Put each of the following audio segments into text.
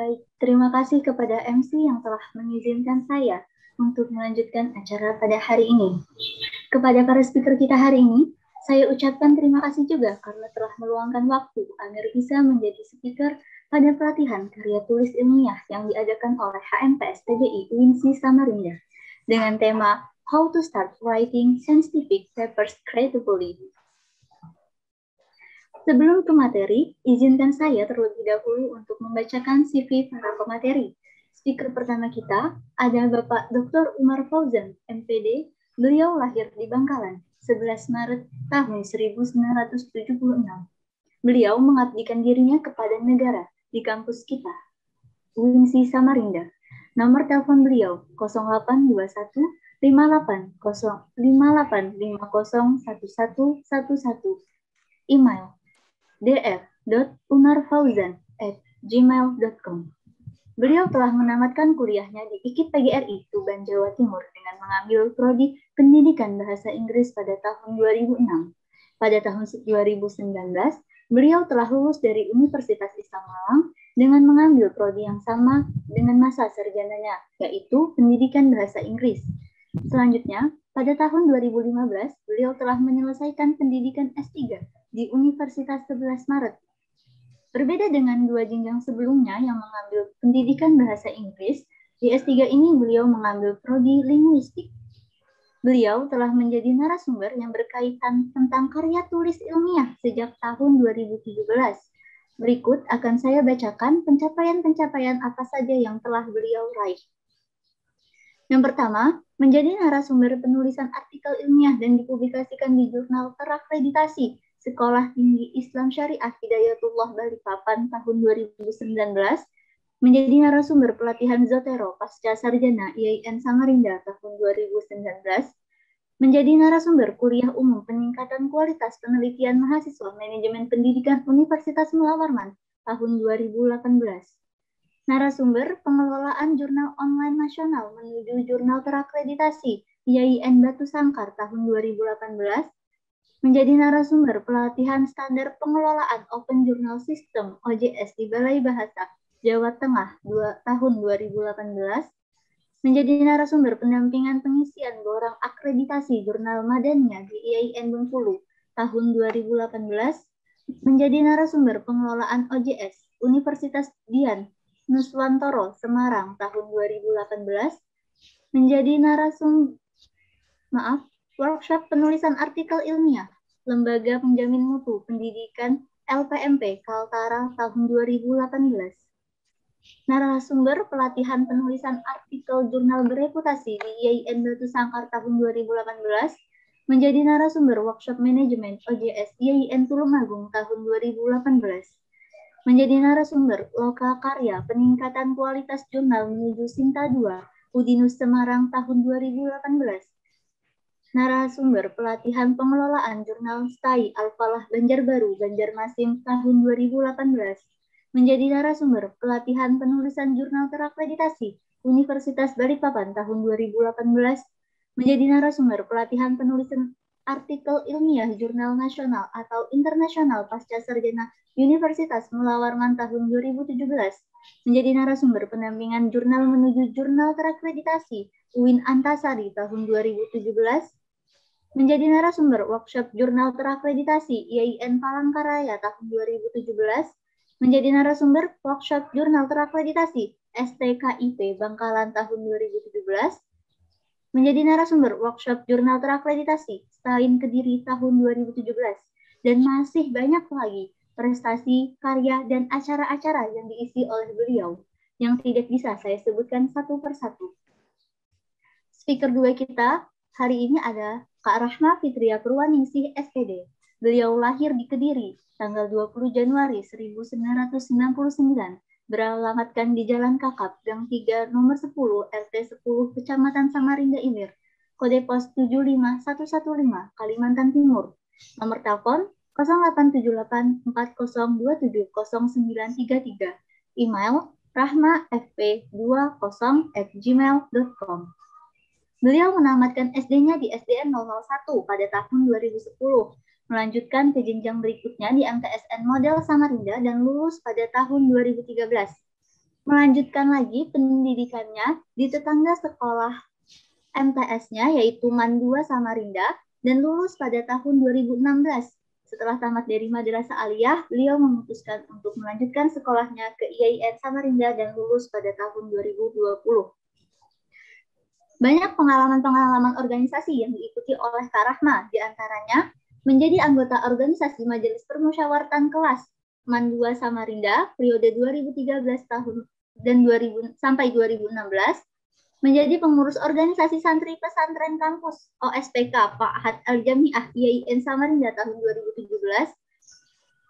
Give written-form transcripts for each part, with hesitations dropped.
Baik, terima kasih kepada MC yang telah mengizinkan saya untuk melanjutkan acara pada hari ini. Kepada para speaker kita hari ini, saya ucapkan terima kasih juga karena telah meluangkan waktu agar bisa menjadi speaker pada pelatihan karya tulis ilmiah yang diadakan oleh HMPS TBI UINSI Samarinda dengan tema How to Start Writing Scientific Papers Creatively. Sebelum ke materi, izinkan saya terlebih dahulu untuk membacakan CV para pemateri. Speaker pertama kita ada Bapak Dr. Umar Fauzan, MPD. Beliau lahir di Bangkalan, 11 Maret tahun 1976. Beliau mengabdikan dirinya kepada negara di kampus kita, UINSI Samarinda. Nomor telepon beliau 0821 58 1111. Email dr.umarfauzan@gmail.com. Beliau telah menamatkan kuliahnya di IKIP PGRI Tuban, Jawa Timur dengan mengambil prodi Pendidikan Bahasa Inggris pada tahun 2006. Pada tahun 2019, beliau telah lulus dari Universitas Islam Malang dengan mengambil prodi yang sama dengan masa sarjananya, yaitu Pendidikan Bahasa Inggris. Selanjutnya, pada tahun 2015, beliau telah menyelesaikan pendidikan S3 di Universitas 11 Maret. Berbeda dengan dua jenjang sebelumnya yang mengambil pendidikan bahasa Inggris, di S3 ini beliau mengambil prodi linguistik. Beliau telah menjadi narasumber yang berkaitan tentang karya tulis ilmiah sejak tahun 2017. Berikut akan saya bacakan pencapaian-pencapaian apa saja yang telah beliau raih. Yang pertama, menjadi narasumber penulisan artikel ilmiah dan dipublikasikan di jurnal terakreditasi Sekolah Tinggi Islam Syariah Hidayatullah Balikpapan tahun 2019, menjadi narasumber pelatihan Zotero Pasca Sarjana IAIN Samarinda tahun 2019, menjadi narasumber kuliah umum peningkatan kualitas penelitian mahasiswa manajemen pendidikan Universitas Mula Warman tahun 2018, narasumber pengelolaan jurnal online nasional menuju jurnal terakreditasi IAIN Batu Sangkar tahun 2018, menjadi narasumber pelatihan standar pengelolaan Open Journal System OJS di Balai Bahasa Jawa Tengah tahun 2018, menjadi narasumber pendampingan pengisian borang akreditasi jurnal Madania di IAIN Bengkulu tahun 2018, menjadi narasumber pengelolaan OJS Universitas Dian Nuswantoro Semarang tahun 2018, menjadi workshop penulisan artikel ilmiah Lembaga Penjamin Mutu Pendidikan LPMP Kaltara tahun 2018. Narasumber pelatihan penulisan artikel jurnal bereputasi di IAIN Batu Sangkar tahun 2018, menjadi narasumber workshop manajemen OJS IAIN Tulungagung tahun 2018. Menjadi narasumber Loka Karya Peningkatan Kualitas Jurnal menuju Sinta 2 Udinus Semarang tahun 2018. Narasumber pelatihan pengelolaan jurnal STAI Al-Falah Banjarbaru Banjarmasin tahun 2018. Menjadi narasumber pelatihan penulisan jurnal terakreditasi Universitas Balikpapan tahun 2018. Menjadi narasumber pelatihan penulisan artikel ilmiah jurnal nasional atau internasional pasca sarjana Universitas Mula Warman tahun 2017. Menjadi narasumber pendampingan jurnal menuju jurnal terakreditasi UIN Antasari tahun 2017. Menjadi narasumber workshop jurnal terakreditasi IAIN Palangkaraya tahun 2017. Menjadi narasumber workshop jurnal terakreditasi STKIP Bangkalan tahun 2017. Menjadi narasumber workshop jurnal terakreditasi STAIN Kediri tahun 2017. Dan masih banyak lagi prestasi, karya, dan acara-acara yang diisi oleh beliau yang tidak bisa saya sebutkan satu persatu. Speaker 2 kita hari ini ada Kak Rahma Fitria Purwaningsih SPD. Beliau lahir di Kediri tanggal 20 Januari 1999, beralamatkan di Jalan Kakap, Gang 3, Nomor 10, RT 10, Kecamatan Samarinda Ilir, kode pos 75115, Kalimantan Timur. Nomor telepon 0878 40270933. Email rahmafp20@gmail.com. Beliau menamatkan SD-nya di SDN 001 pada tahun 2010, melanjutkan ke jenjang berikutnya di MTSN Model Samarinda dan lulus pada tahun 2013. melanjutkan lagi pendidikannya di tetangga sekolah MTS-nya yaitu MAN 2 Samarinda dan lulus pada tahun 2016. Setelah tamat dari Madrasah Aliyah, beliau memutuskan untuk melanjutkan sekolahnya ke IAIN Samarinda dan lulus pada tahun 2020. Banyak pengalaman-pengalaman organisasi yang diikuti oleh Kak Rahma, diantaranya menjadi anggota organisasi Majelis Permusyawaratan Kelas MAN 2 Samarinda periode 2013 tahun dan 2000 sampai 2016, menjadi pengurus organisasi santri pesantren kampus OSPK Fa'hat Al-Jami'ah IAIN Samarinda tahun 2017,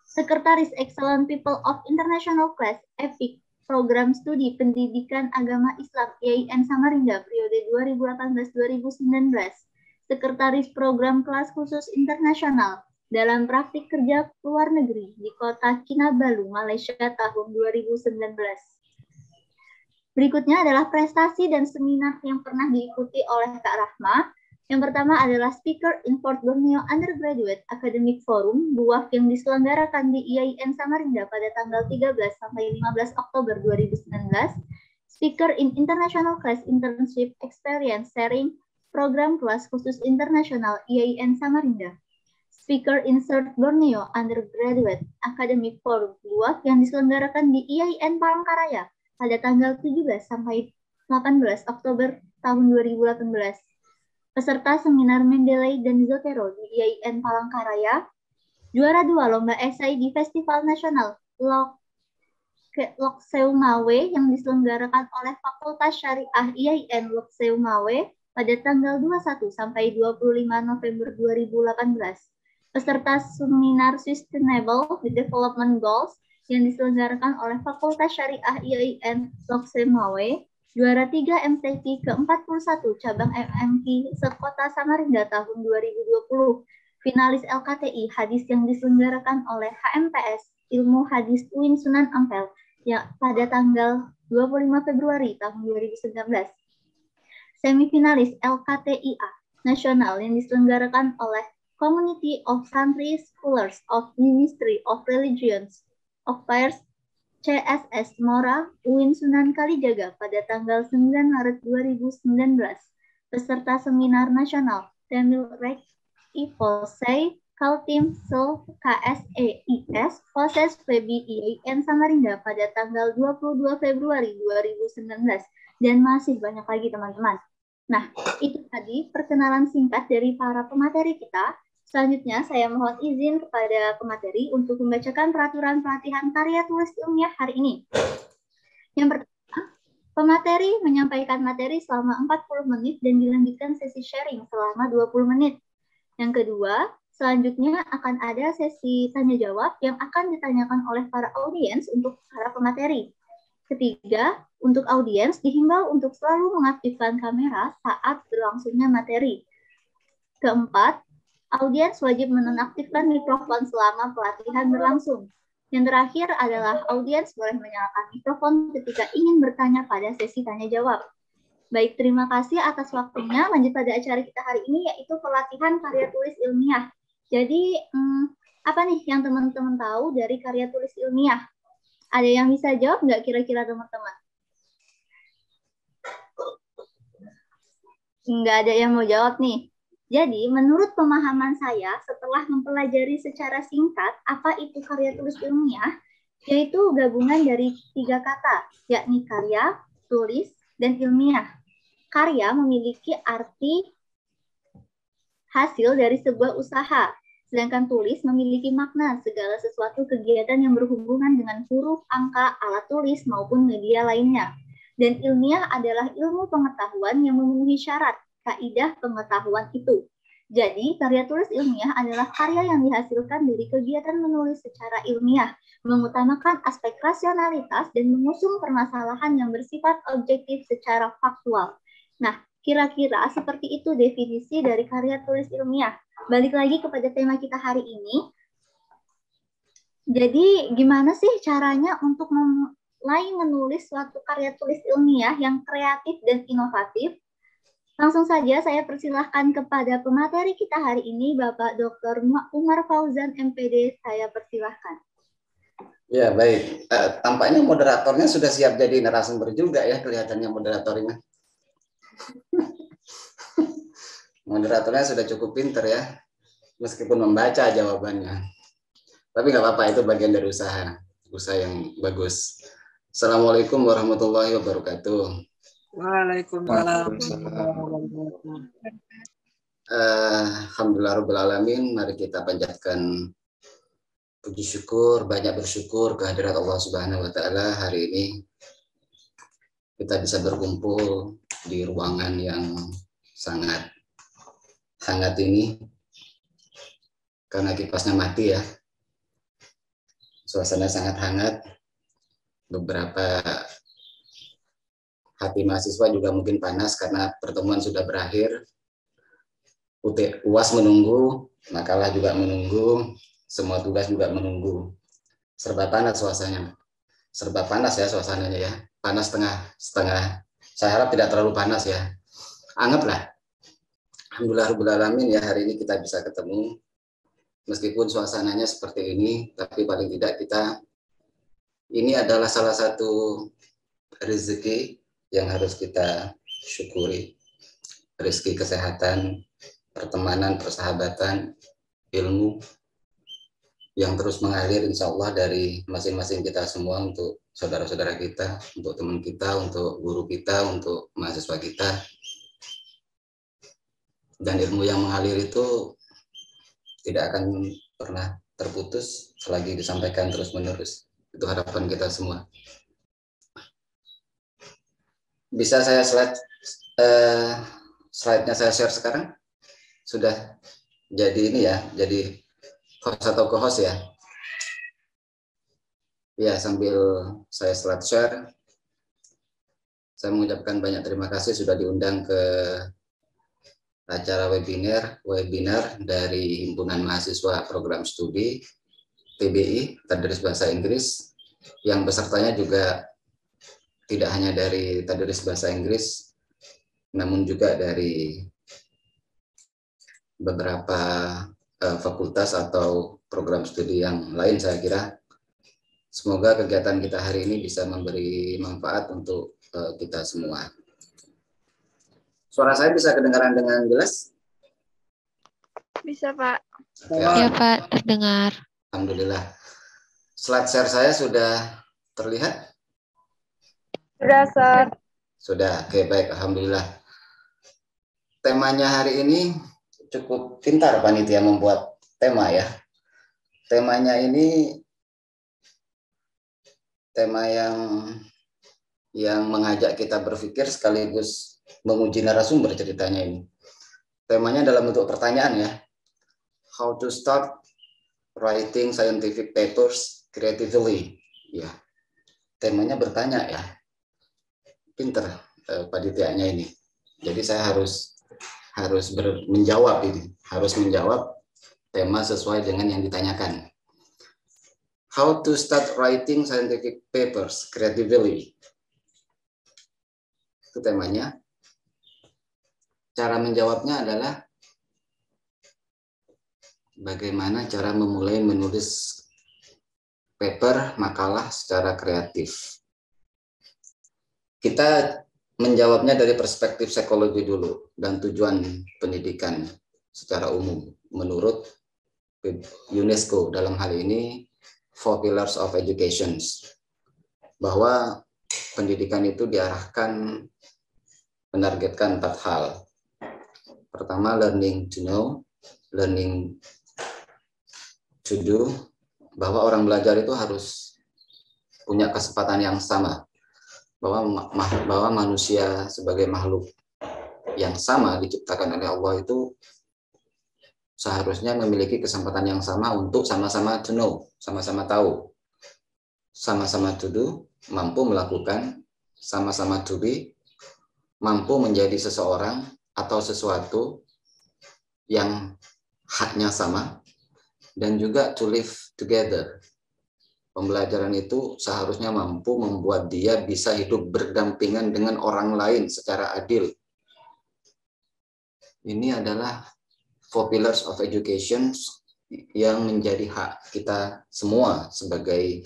Sekretaris Excellent People of International Class EPIC Program Studi Pendidikan Agama Islam IAIN Samarinda periode 2018-2019, Sekretaris Program Kelas Khusus Internasional dalam praktik kerja luar negeri di kota Kinabalu, Malaysia tahun 2019. Berikutnya adalah prestasi dan seminar yang pernah diikuti oleh Kak Rahma. Yang pertama adalah Speaker in Port Borneo Undergraduate Academic Forum, BUAF, yang diselenggarakan di IAIN Samarinda pada tanggal 13 sampai 15 Oktober 2019. Speaker in International Class Internship Experience Sharing, Program Kelas Khusus Internasional IAIN Samarinda. Speaker in South Borneo Undergraduate Academic Forum, BUAF, yang diselenggarakan di IAIN Palangkaraya pada tanggal 17 sampai 18 Oktober tahun 2018. Peserta seminar Mendeley dan Zotero di IAIN Palangkaraya, juara 2 lomba esai di Festival Nasional Lokseumawe yang diselenggarakan oleh Fakultas Syariah IAIN Lokseumawe pada tanggal 21 sampai 25 November 2018. Peserta seminar Sustainable Development Goals yang diselenggarakan oleh Fakultas Syariah IAIN Lokseumawe, juara 3 MTQ ke-41 cabang MMQ sekota Samarinda tahun 2020, finalis LKTI Hadis yang diselenggarakan oleh HMPS Ilmu Hadis UIN Sunan Ampel ya, pada tanggal 25 Februari tahun 2019. Semifinalis LKTIA Nasional yang diselenggarakan oleh Community of Santri Scholars of Ministry of Religions Affairs CSS Mora UIN Sunan Kalijaga pada tanggal 9 Maret 2019. Peserta seminar nasional Temil Rek Ipolsei Kaltim Sul KSEIS Proses Febi IAIN Samarinda pada tanggal 22 Februari 2019 dan masih banyak lagi teman-teman. Nah, itu tadi perkenalan singkat dari para pemateri kita. Selanjutnya, saya mohon izin kepada pemateri untuk membacakan peraturan pelatihan karya tulis ilmiah hari ini. Yang pertama, pemateri menyampaikan materi selama 40 menit dan dilanjutkan sesi sharing selama 20 menit. Yang kedua, selanjutnya akan ada sesi tanya-jawab yang akan ditanyakan oleh para audiens untuk para pemateri. Ketiga, untuk audiens dihimbau untuk selalu mengaktifkan kamera saat berlangsungnya materi. Keempat, audiens wajib menonaktifkan mikrofon selama pelatihan berlangsung. Yang terakhir adalah audiens boleh menyalakan mikrofon ketika ingin bertanya pada sesi tanya-jawab. Baik, terima kasih atas waktunya. Lanjut pada acara kita hari ini, yaitu pelatihan karya tulis ilmiah. Jadi, apa nih yang teman-teman tahu dari karya tulis ilmiah? Ada yang bisa jawab nggak kira-kira teman-teman? Nggak ada yang mau jawab nih. Jadi, menurut pemahaman saya, setelah mempelajari secara singkat apa itu karya tulis ilmiah, yaitu gabungan dari 3 kata, yakni karya, tulis, dan ilmiah. Karya memiliki arti hasil dari sebuah usaha, sedangkan tulis memiliki makna segala sesuatu kegiatan yang berhubungan dengan huruf, angka, alat tulis, maupun media lainnya. Dan ilmiah adalah ilmu pengetahuan yang memenuhi syarat kaidah pengetahuan itu. Jadi, karya tulis ilmiah adalah karya yang dihasilkan dari kegiatan menulis secara ilmiah, mengutamakan aspek rasionalitas dan mengusung permasalahan yang bersifat objektif secara faktual. Nah, kira-kira seperti itu definisi dari karya tulis ilmiah. Balik lagi kepada tema kita hari ini. Jadi, gimana sih caranya untuk mulai menulis suatu karya tulis ilmiah yang kreatif dan inovatif? Langsung saja saya persilahkan kepada pemateri kita hari ini, Bapak Dr. Umar Fauzan, MPD. Saya persilahkan. Ya, baik. Tampaknya moderatornya sudah siap jadi narasumber juga ya, kelihatannya moderatornya. Moderatornya sudah cukup pinter ya, meskipun membaca jawabannya. Tapi nggak apa-apa, itu bagian dari usaha yang bagus. Assalamualaikum warahmatullahi wabarakatuh. Waalaikumsalam. Alhamdulillah rabbil alamin. Mari kita panjatkan puji syukur, banyak bersyukur kehadirat Allah Subhanahu wa taala. Hari ini kita bisa berkumpul di ruangan yang sangat hangat ini karena kipasnya mati ya. Suasana sangat hangat. Beberapa hati mahasiswa juga mungkin panas karena pertemuan sudah berakhir. UAS menunggu, makalah juga menunggu, semua tugas juga menunggu. Serba panas suasananya. Serba panas ya suasananya ya. Panas setengah. Saya harap tidak terlalu panas ya. Anggaplah. Alhamdulillah rabbil alamin ya, hari ini kita bisa ketemu. Meskipun suasananya seperti ini, tapi paling tidak ini adalah salah satu rezeki yang harus kita syukuri. Rezeki kesehatan, pertemanan, persahabatan, ilmu yang terus mengalir insya Allah dari masing-masing kita semua untuk saudara-saudara kita, untuk teman kita, untuk guru kita, untuk mahasiswa kita. Dan ilmu yang mengalir itu tidak akan pernah terputus selagi disampaikan terus-menerus. Itu harapan kita semua. Bisa saya slide-nya saya share sekarang? Sudah jadi ini ya, jadi host atau co-host ya. Ya, sambil saya slide share, saya mengucapkan banyak terima kasih sudah diundang ke acara webinar dari Himpunan Mahasiswa Program Studi TBI, Tadris Bahasa Inggris, yang pesertanya juga tidak hanya dari Tadris Bahasa Inggris, namun juga dari beberapa fakultas atau program studi yang lain. Saya kira semoga kegiatan kita hari ini bisa memberi manfaat untuk kita semua. Suara saya bisa kedengaran dengan jelas? Bisa, Pak. Ya, Pak, terdengar. Alhamdulillah. Slide share saya sudah terlihat? Sudah, Sir. Sudah, oke baik, Alhamdulillah. Temanya hari ini cukup pintar panitia membuat tema ya. Temanya ini tema yang mengajak kita berpikir sekaligus menguji narasumber ceritanya ini. Temanya dalam bentuk pertanyaan ya. How to start writing scientific papers creatively. Ya. Temanya bertanya ya. Pinter panitianya ini. Jadi saya harus menjawab ini, harus menjawab tema sesuai dengan yang ditanyakan. How to start writing scientific papers creatively. Itu temanya. Cara menjawabnya adalah bagaimana cara memulai menulis paper, makalah secara kreatif. Kita menjawabnya dari perspektif psikologi dulu dan tujuan pendidikan secara umum menurut UNESCO dalam hal ini 4 Pillars of Education, bahwa pendidikan itu diarahkan menargetkan 4 hal. Pertama, learning to know, learning to do, bahwa orang belajar itu harus punya kesempatan yang sama, bahwa manusia sebagai makhluk yang sama diciptakan oleh Allah itu seharusnya memiliki kesempatan yang sama untuk sama-sama to know, sama-sama tahu, sama-sama to do, mampu melakukan, sama-sama to be, mampu menjadi seseorang atau sesuatu yang haknya sama, dan juga to live together. Pembelajaran itu seharusnya mampu membuat dia bisa hidup berdampingan dengan orang lain secara adil. Ini adalah 4 Pillars of Education yang menjadi hak kita semua sebagai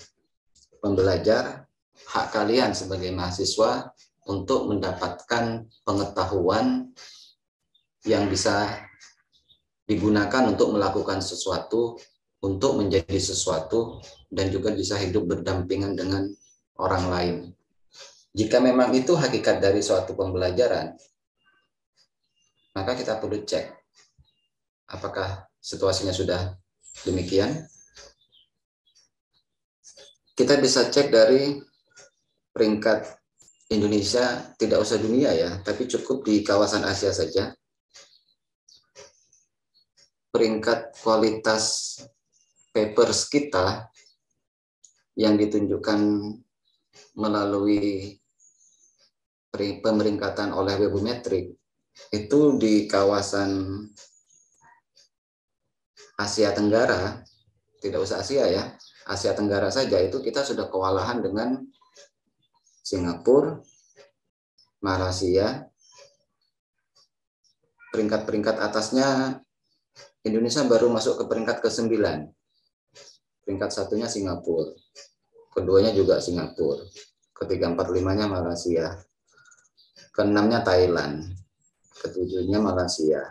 pembelajar, hak kalian sebagai mahasiswa untuk mendapatkan pengetahuan yang bisa digunakan untuk melakukan sesuatu, untuk menjadi sesuatu, dan juga bisa hidup berdampingan dengan orang lain. Jika memang itu hakikat dari suatu pembelajaran, maka kita perlu cek apakah situasinya sudah demikian. Kita bisa cek dari peringkat Indonesia, tidak usah dunia ya, tapi cukup di kawasan Asia saja. Peringkat kualitas papers kita yang ditunjukkan melalui pemeringkatan oleh Webometric itu di kawasan Asia Tenggara, tidak usah Asia ya, Asia Tenggara saja itu kita sudah kewalahan dengan Singapura, Malaysia. Peringkat-peringkat atasnya Indonesia baru masuk ke peringkat ke-9. Peringkat satunya Singapura. Keduanya juga Singapura. Ketiga, 4, 5-nya Malaysia. Ke-6-nya Thailand. Ke-7-nya Malaysia.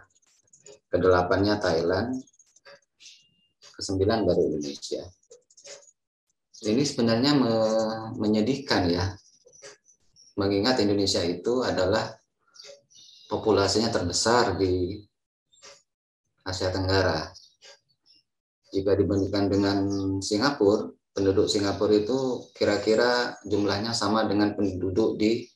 Ke-8-nya Thailand. Ke-9 baru Indonesia. Ini sebenarnya menyedihkan ya. Mengingat Indonesia itu adalah populasinya terbesar di Asia Tenggara. Jika dibandingkan dengan Singapura, penduduk Singapura itu kira-kira jumlahnya sama dengan penduduk di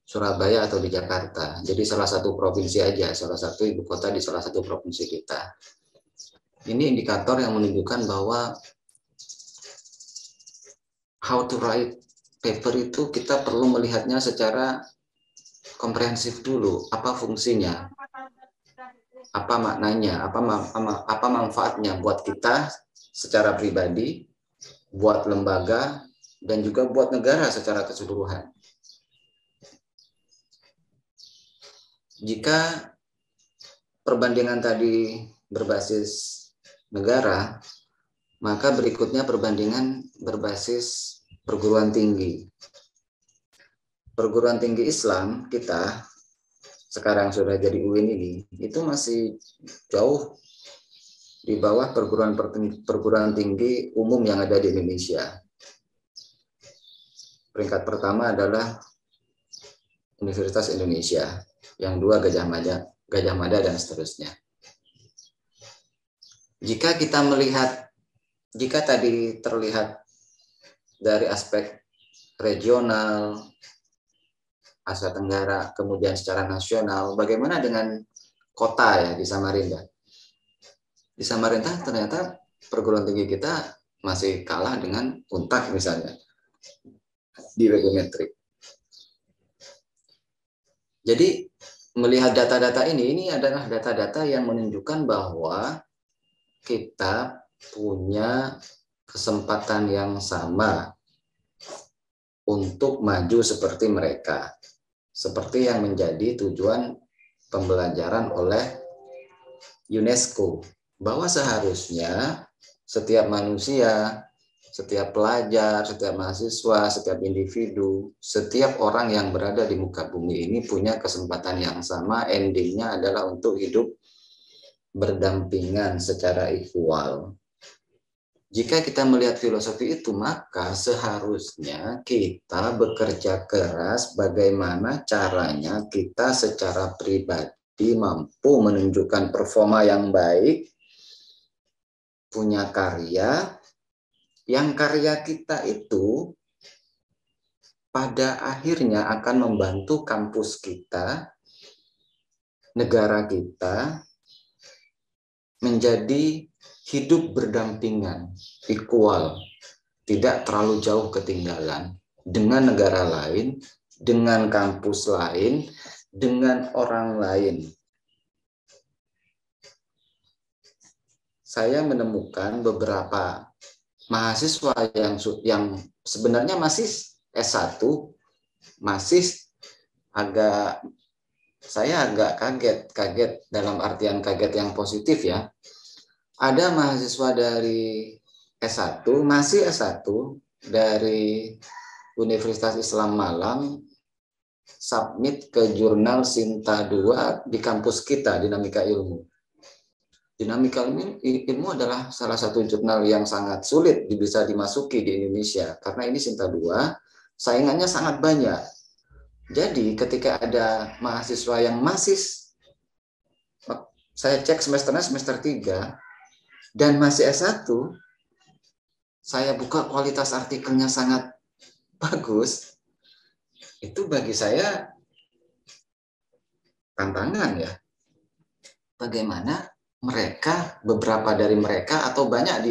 Surabaya atau di Jakarta. Jadi salah satu provinsi aja, salah satu ibu kota di salah satu provinsi kita. Ini indikator yang menunjukkan bahwa how to write paper itu kita perlu melihatnya secara komprehensif dulu. Apa fungsinya? Apa maknanya, apa manfaatnya buat kita secara pribadi, buat lembaga, dan juga buat negara secara keseluruhan. Jika perbandingan tadi berbasis negara, maka berikutnya perbandingan berbasis perguruan tinggi. Perguruan tinggi Islam kita sekarang sudah jadi UIN ini, itu masih jauh di bawah perguruan tinggi umum yang ada di Indonesia. Peringkat pertama adalah Universitas Indonesia, yang 2 Gajah Mada dan seterusnya. Jika kita melihat, jika tadi terlihat dari aspek regional, Asia Tenggara, kemudian secara nasional, bagaimana dengan kota ya di Samarinda? Di Samarinda ternyata perguruan tinggi kita masih kalah dengan Unpad misalnya di Webometric. Jadi melihat data-data ini adalah data-data yang menunjukkan bahwa kita punya kesempatan yang sama untuk maju seperti mereka. Seperti yang menjadi tujuan pembelajaran oleh UNESCO, bahwa seharusnya setiap manusia, setiap pelajar, setiap mahasiswa, setiap individu, setiap orang yang berada di muka bumi ini punya kesempatan yang sama, endingnya adalah untuk hidup berdampingan secara equal. Jika kita melihat filosofi itu, maka seharusnya kita bekerja keras bagaimana caranya kita secara pribadi mampu menunjukkan performa yang baik, punya karya, yang karya kita itu pada akhirnya akan membantu kampus kita, negara kita, menjadi hidup berdampingan, equal, tidak terlalu jauh ketinggalan dengan negara lain, dengan kampus lain, dengan orang lain. Saya menemukan beberapa mahasiswa yang sebenarnya masih S1, masih saya agak kaget dalam artian kaget yang positif ya. Ada mahasiswa dari S1, masih S1, dari Universitas Islam Malang submit ke jurnal Sinta 2 di kampus kita, Dinamika Ilmu. Dinamika Ilmu adalah salah satu jurnal yang sangat sulit bisa dimasuki di Indonesia karena ini Sinta 2, saingannya sangat banyak. Jadi ketika ada mahasiswa yang masih, saya cek semesternya semester 3 dan masih S1, saya buka kualitas artikelnya sangat bagus, itu bagi saya tantangan ya. Bagaimana mereka, beberapa dari mereka atau banyak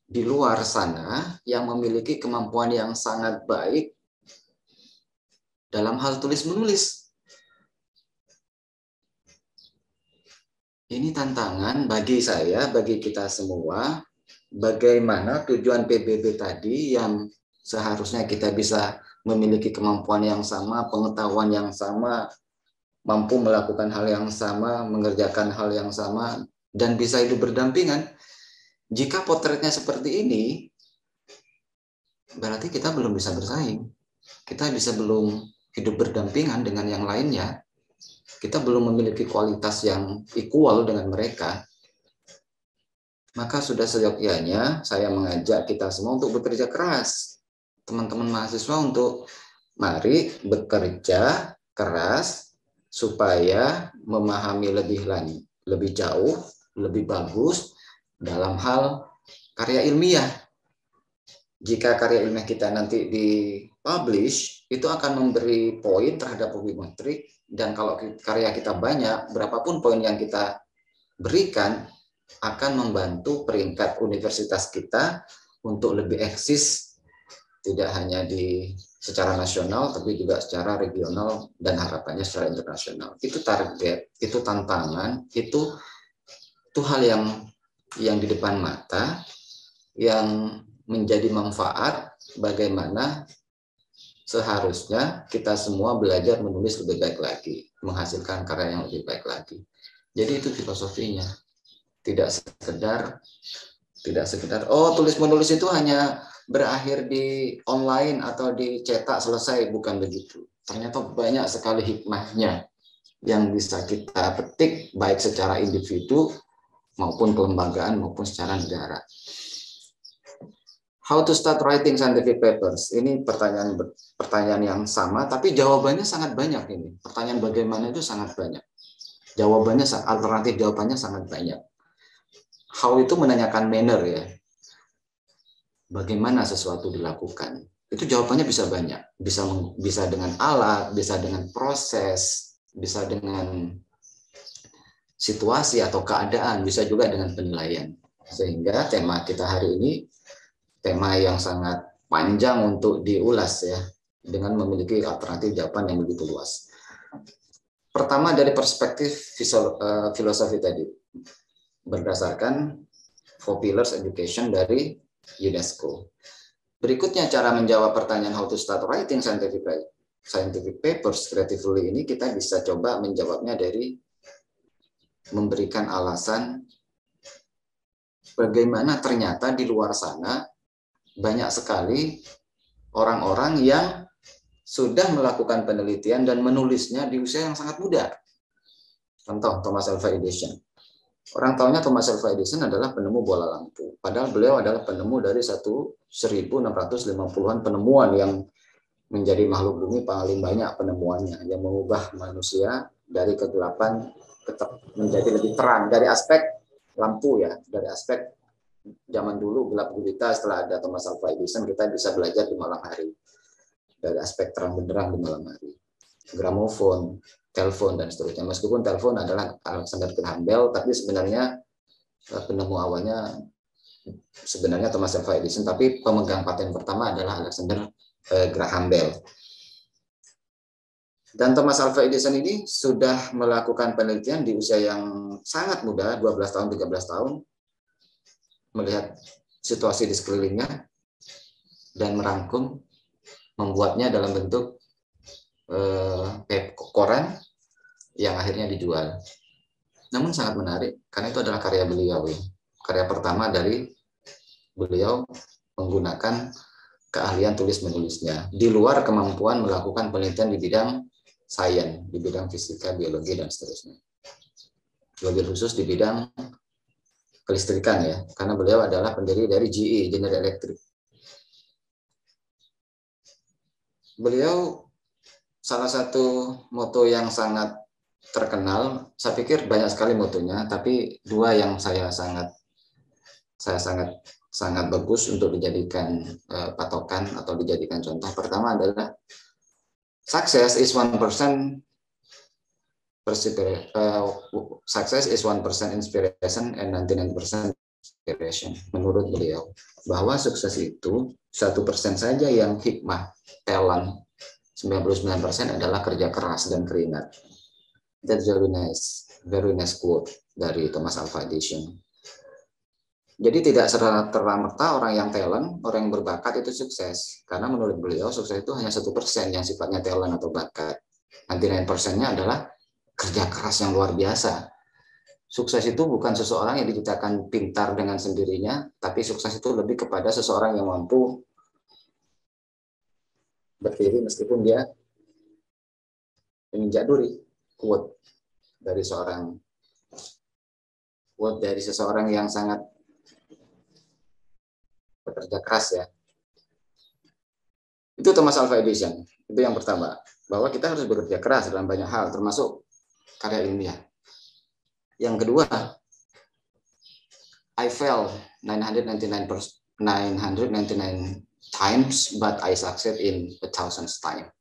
di luar sana yang memiliki kemampuan yang sangat baik dalam hal tulis-menulis. Ini tantangan bagi saya, bagi kita semua, bagaimana tujuan PBB tadi yang seharusnya kita bisa memiliki kemampuan yang sama, pengetahuan yang sama, mampu melakukan hal yang sama, mengerjakan hal yang sama, dan bisa hidup berdampingan. Jika potretnya seperti ini, berarti kita belum bisa bersaing. Kita belum hidup berdampingan dengan yang lainnya. Kita belum memiliki kualitas yang equal dengan mereka. Maka sudah seyogyanya saya mengajak kita semua untuk bekerja keras. Teman-teman mahasiswa untuk mari bekerja keras supaya memahami lebih jauh, lebih bagus dalam hal karya ilmiah. Jika karya ilmiah kita nanti dipublish, itu akan memberi poin terhadap uji metrik, dan kalau karya kita banyak, berapapun poin yang kita berikan akan membantu peringkat universitas kita untuk lebih eksis, tidak hanya secara nasional, tapi juga secara regional dan harapannya secara internasional. Itu target, itu tantangan, itu hal yang di depan mata, yang menjadi manfaat bagaimana seharusnya kita semua belajar menulis lebih baik lagi, menghasilkan karya yang lebih baik lagi. Jadi itu filosofinya. Tidak sekedar tulis menulis itu hanya berakhir di online atau dicetak selesai, bukan begitu. Ternyata banyak sekali hikmahnya yang bisa kita petik baik secara individu maupun kelembagaan maupun secara negara. How to start writing scientific papers? Ini pertanyaan yang sama, tapi jawabannya sangat banyak ini. Pertanyaan bagaimana itu sangat banyak. Jawabannya, alternatif jawabannya sangat banyak. How itu menanyakan manner ya. Bagaimana sesuatu dilakukan? Itu jawabannya bisa banyak. Bisa dengan alat, bisa dengan proses, bisa dengan situasi atau keadaan, bisa juga dengan penilaian. Sehingga tema kita hari ini tema yang sangat panjang untuk diulas ya, dengan memiliki alternatif jawaban yang begitu luas. Pertama dari perspektif filosofi tadi, berdasarkan 4 Pillars Education dari UNESCO. Berikutnya cara menjawab pertanyaan how to start writing scientific papers creatively ini, kita bisa coba menjawabnya dari memberikan alasan bagaimana ternyata di luar sana banyak sekali orang-orang yang sudah melakukan penelitian dan menulisnya di usia yang sangat muda. Contoh Thomas Alva Edison. Orang tahunya Thomas Alva Edison adalah penemu bola lampu. Padahal beliau adalah penemu dari 1650-an penemuan yang menjadi makhluk bumi paling banyak penemuannya, yang mengubah manusia dari kegelapan menjadi lebih terang. Dari aspek lampu ya, dari aspek zaman dulu gelap gulita, setelah ada Thomas Alva Edison kita bisa belajar di malam hari. Dari aspek terang benderang di malam hari. Gramofon, telepon dan seterusnya. Meskipun telepon adalah Alexander Graham Bell, tapi sebenarnya penemu awalnya sebenarnya Thomas Alva Edison, tapi pemegang paten pertama adalah Alexander Graham Bell. Dan Thomas Alva Edison ini sudah melakukan penelitian di usia yang sangat muda, 12 tahun, 13 tahun, melihat situasi di sekelilingnya dan merangkum, membuatnya dalam bentuk koran yang akhirnya dijual. Namun sangat menarik karena itu adalah karya beliau. Karya pertama dari beliau menggunakan keahlian tulis menulisnya di luar kemampuan melakukan penelitian di bidang sains, di bidang fisika, biologi dan seterusnya. Lebih khusus di bidang kelistrikan ya, karena beliau adalah pendiri dari GE, General Electric. Beliau salah satu moto yang sangat terkenal, saya pikir banyak sekali motonya, tapi dua yang saya sangat bagus untuk dijadikan patokan atau dijadikan contoh. Pertama adalah success is 1% success is 1% inspiration and 99% inspiration. Menurut beliau, bahwa sukses itu 1% saja yang hikmah, talent, 99% adalah kerja keras dan keringat. That's very nice quote dari Thomas Alva Edison. Jadi tidak serta-merta orang yang talent, orang yang berbakat itu sukses. Karena menurut beliau sukses itu hanya 1% yang sifatnya talent atau bakat. 99%-nya adalah kerja keras yang luar biasa. Sukses itu bukan seseorang yang diciptakan pintar dengan sendirinya, tapi sukses itu lebih kepada seseorang yang mampu berdiri meskipun dia menginjak duri. Quote dari seseorang yang sangat bekerja keras ya. Itu Thomas Alva Edison. Itu yang pertama, bahwa kita harus bekerja keras dalam banyak hal, termasuk karya ilmiah. Yang kedua, I fail 999 times, but I succeed in 1,000 times.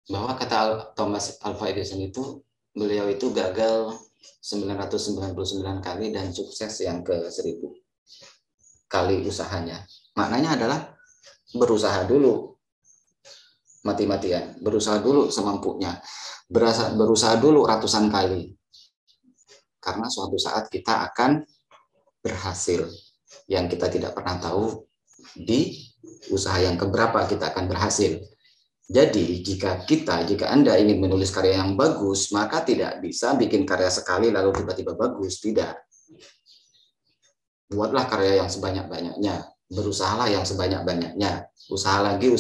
Bahwa kata Thomas Alva Edison itu, beliau itu gagal 999 kali dan sukses yang ke 1.000 kali usahanya. Maknanya adalah berusaha dulu mati-matian, berusaha dulu semampunya, berusaha dulu ratusan kali. Karena suatu saat kita akan berhasil. Yang kita tidak pernah tahu di usaha yang keberapa kita akan berhasil. Jadi jika Anda ingin menulis karya yang bagus, maka tidak bisa bikin karya sekali lalu tiba-tiba bagus. Tidak. Buatlah karya yang sebanyak-banyaknya. Berusahalah yang sebanyak-banyaknya. Usaha lagi,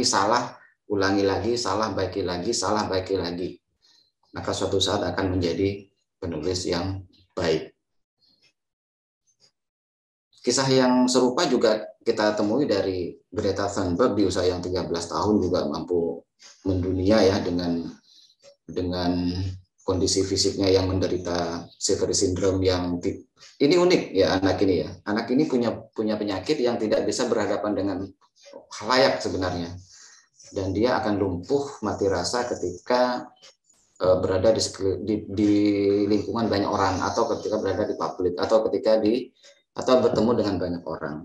salah, ulangi lagi, salah, baiki lagi, salah, baiki lagi. Maka suatu saat akan menjadi penulis yang baik. Kisah yang serupa juga kita temui dari Greta Thunberg di usia yang 13 tahun juga mampu mendunia ya dengan kondisi fisiknya yang menderita Sévère syndrome yang ini unik ya anak ini ya. Anak ini punya penyakit yang tidak bisa berhadapan dengan khalayak sebenarnya. Dan dia akan lumpuh mati rasa ketika berada di lingkungan banyak orang atau ketika berada di publik atau ketika atau bertemu dengan banyak orang.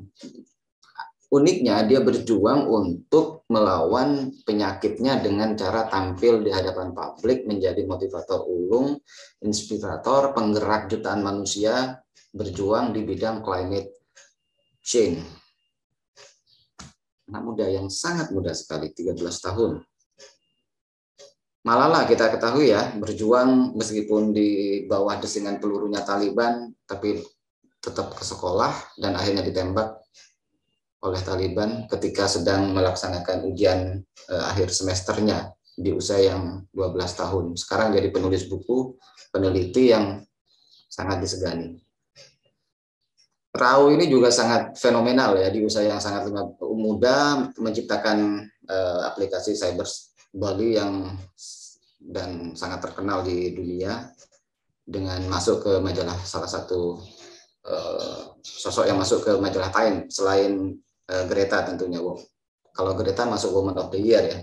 Uniknya dia berjuang untuk melawan penyakitnya dengan cara tampil di hadapan publik, menjadi motivator ulung, inspirator, penggerak jutaan manusia berjuang di bidang climate change. Anak muda yang sangat muda sekali, 13 tahun. Malala kita ketahui ya, berjuang meskipun di bawah desingan pelurunya Taliban, tapi tetap ke sekolah dan akhirnya ditembak oleh Taliban ketika sedang melaksanakan ujian akhir semesternya di usia yang 12 tahun. Sekarang jadi penulis buku, peneliti yang sangat disegani. Rao ini juga sangat fenomenal ya, di usia yang sangat muda menciptakan aplikasi cyberbully yang dan sangat terkenal di dunia dengan masuk ke majalah, salah satu sosok yang masuk ke majalah Time selain Greta tentunya. Kalau Greta masuk Woman of the Year ya.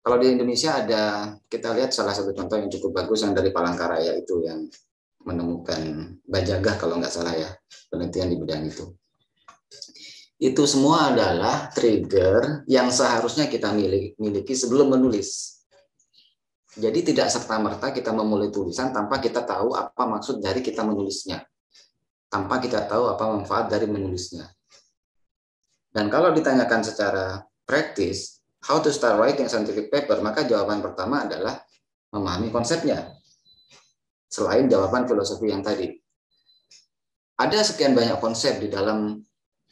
Kalau di Indonesia kita lihat salah satu contoh yang cukup bagus yang dari Palangkaraya itu yang menemukan Bajagah kalau nggak salah ya, penelitian di bidang itu. Itu semua adalah trigger yang seharusnya kita miliki sebelum menulis. Jadi tidak serta-merta kita memulai tulisan tanpa kita tahu apa maksud dari kita menulisnya. Tanpa kita tahu apa manfaat dari menulisnya. Dan kalau ditanyakan secara praktis, how to start writing scientific paper, maka jawaban pertama adalah memahami konsepnya. Selain jawaban filosofi yang tadi. Ada sekian banyak konsep di dalam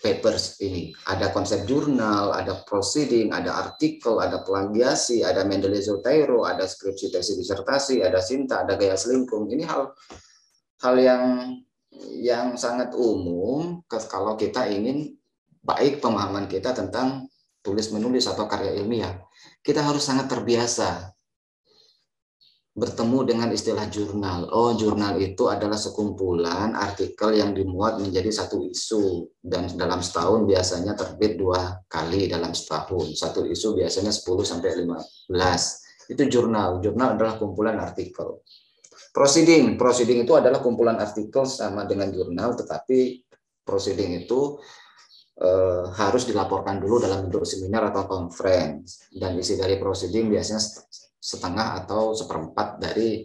papers ini. Ada konsep jurnal, ada proceeding, ada artikel, ada plagiasi, ada Mendeley-Zoteiro, ada skripsi tesis disertasi, ada Sinta, ada gaya selingkuh. Ini hal yang sangat umum kalau kita ingin baik pemahaman kita tentang tulis menulis atau karya ilmiah. Kita harus sangat terbiasa bertemu dengan istilah jurnal. Oh, jurnal itu adalah sekumpulan artikel yang dimuat menjadi satu isu, dan dalam setahun biasanya terbit 2 kali dalam setahun. Satu isu biasanya 10-15. Itu jurnal. Jurnal adalah kumpulan artikel. Proceeding itu adalah kumpulan artikel sama dengan jurnal, tetapi proceeding itu harus dilaporkan dulu dalam bentuk seminar atau conference, dan isi dari proceeding biasanya setengah atau seperempat dari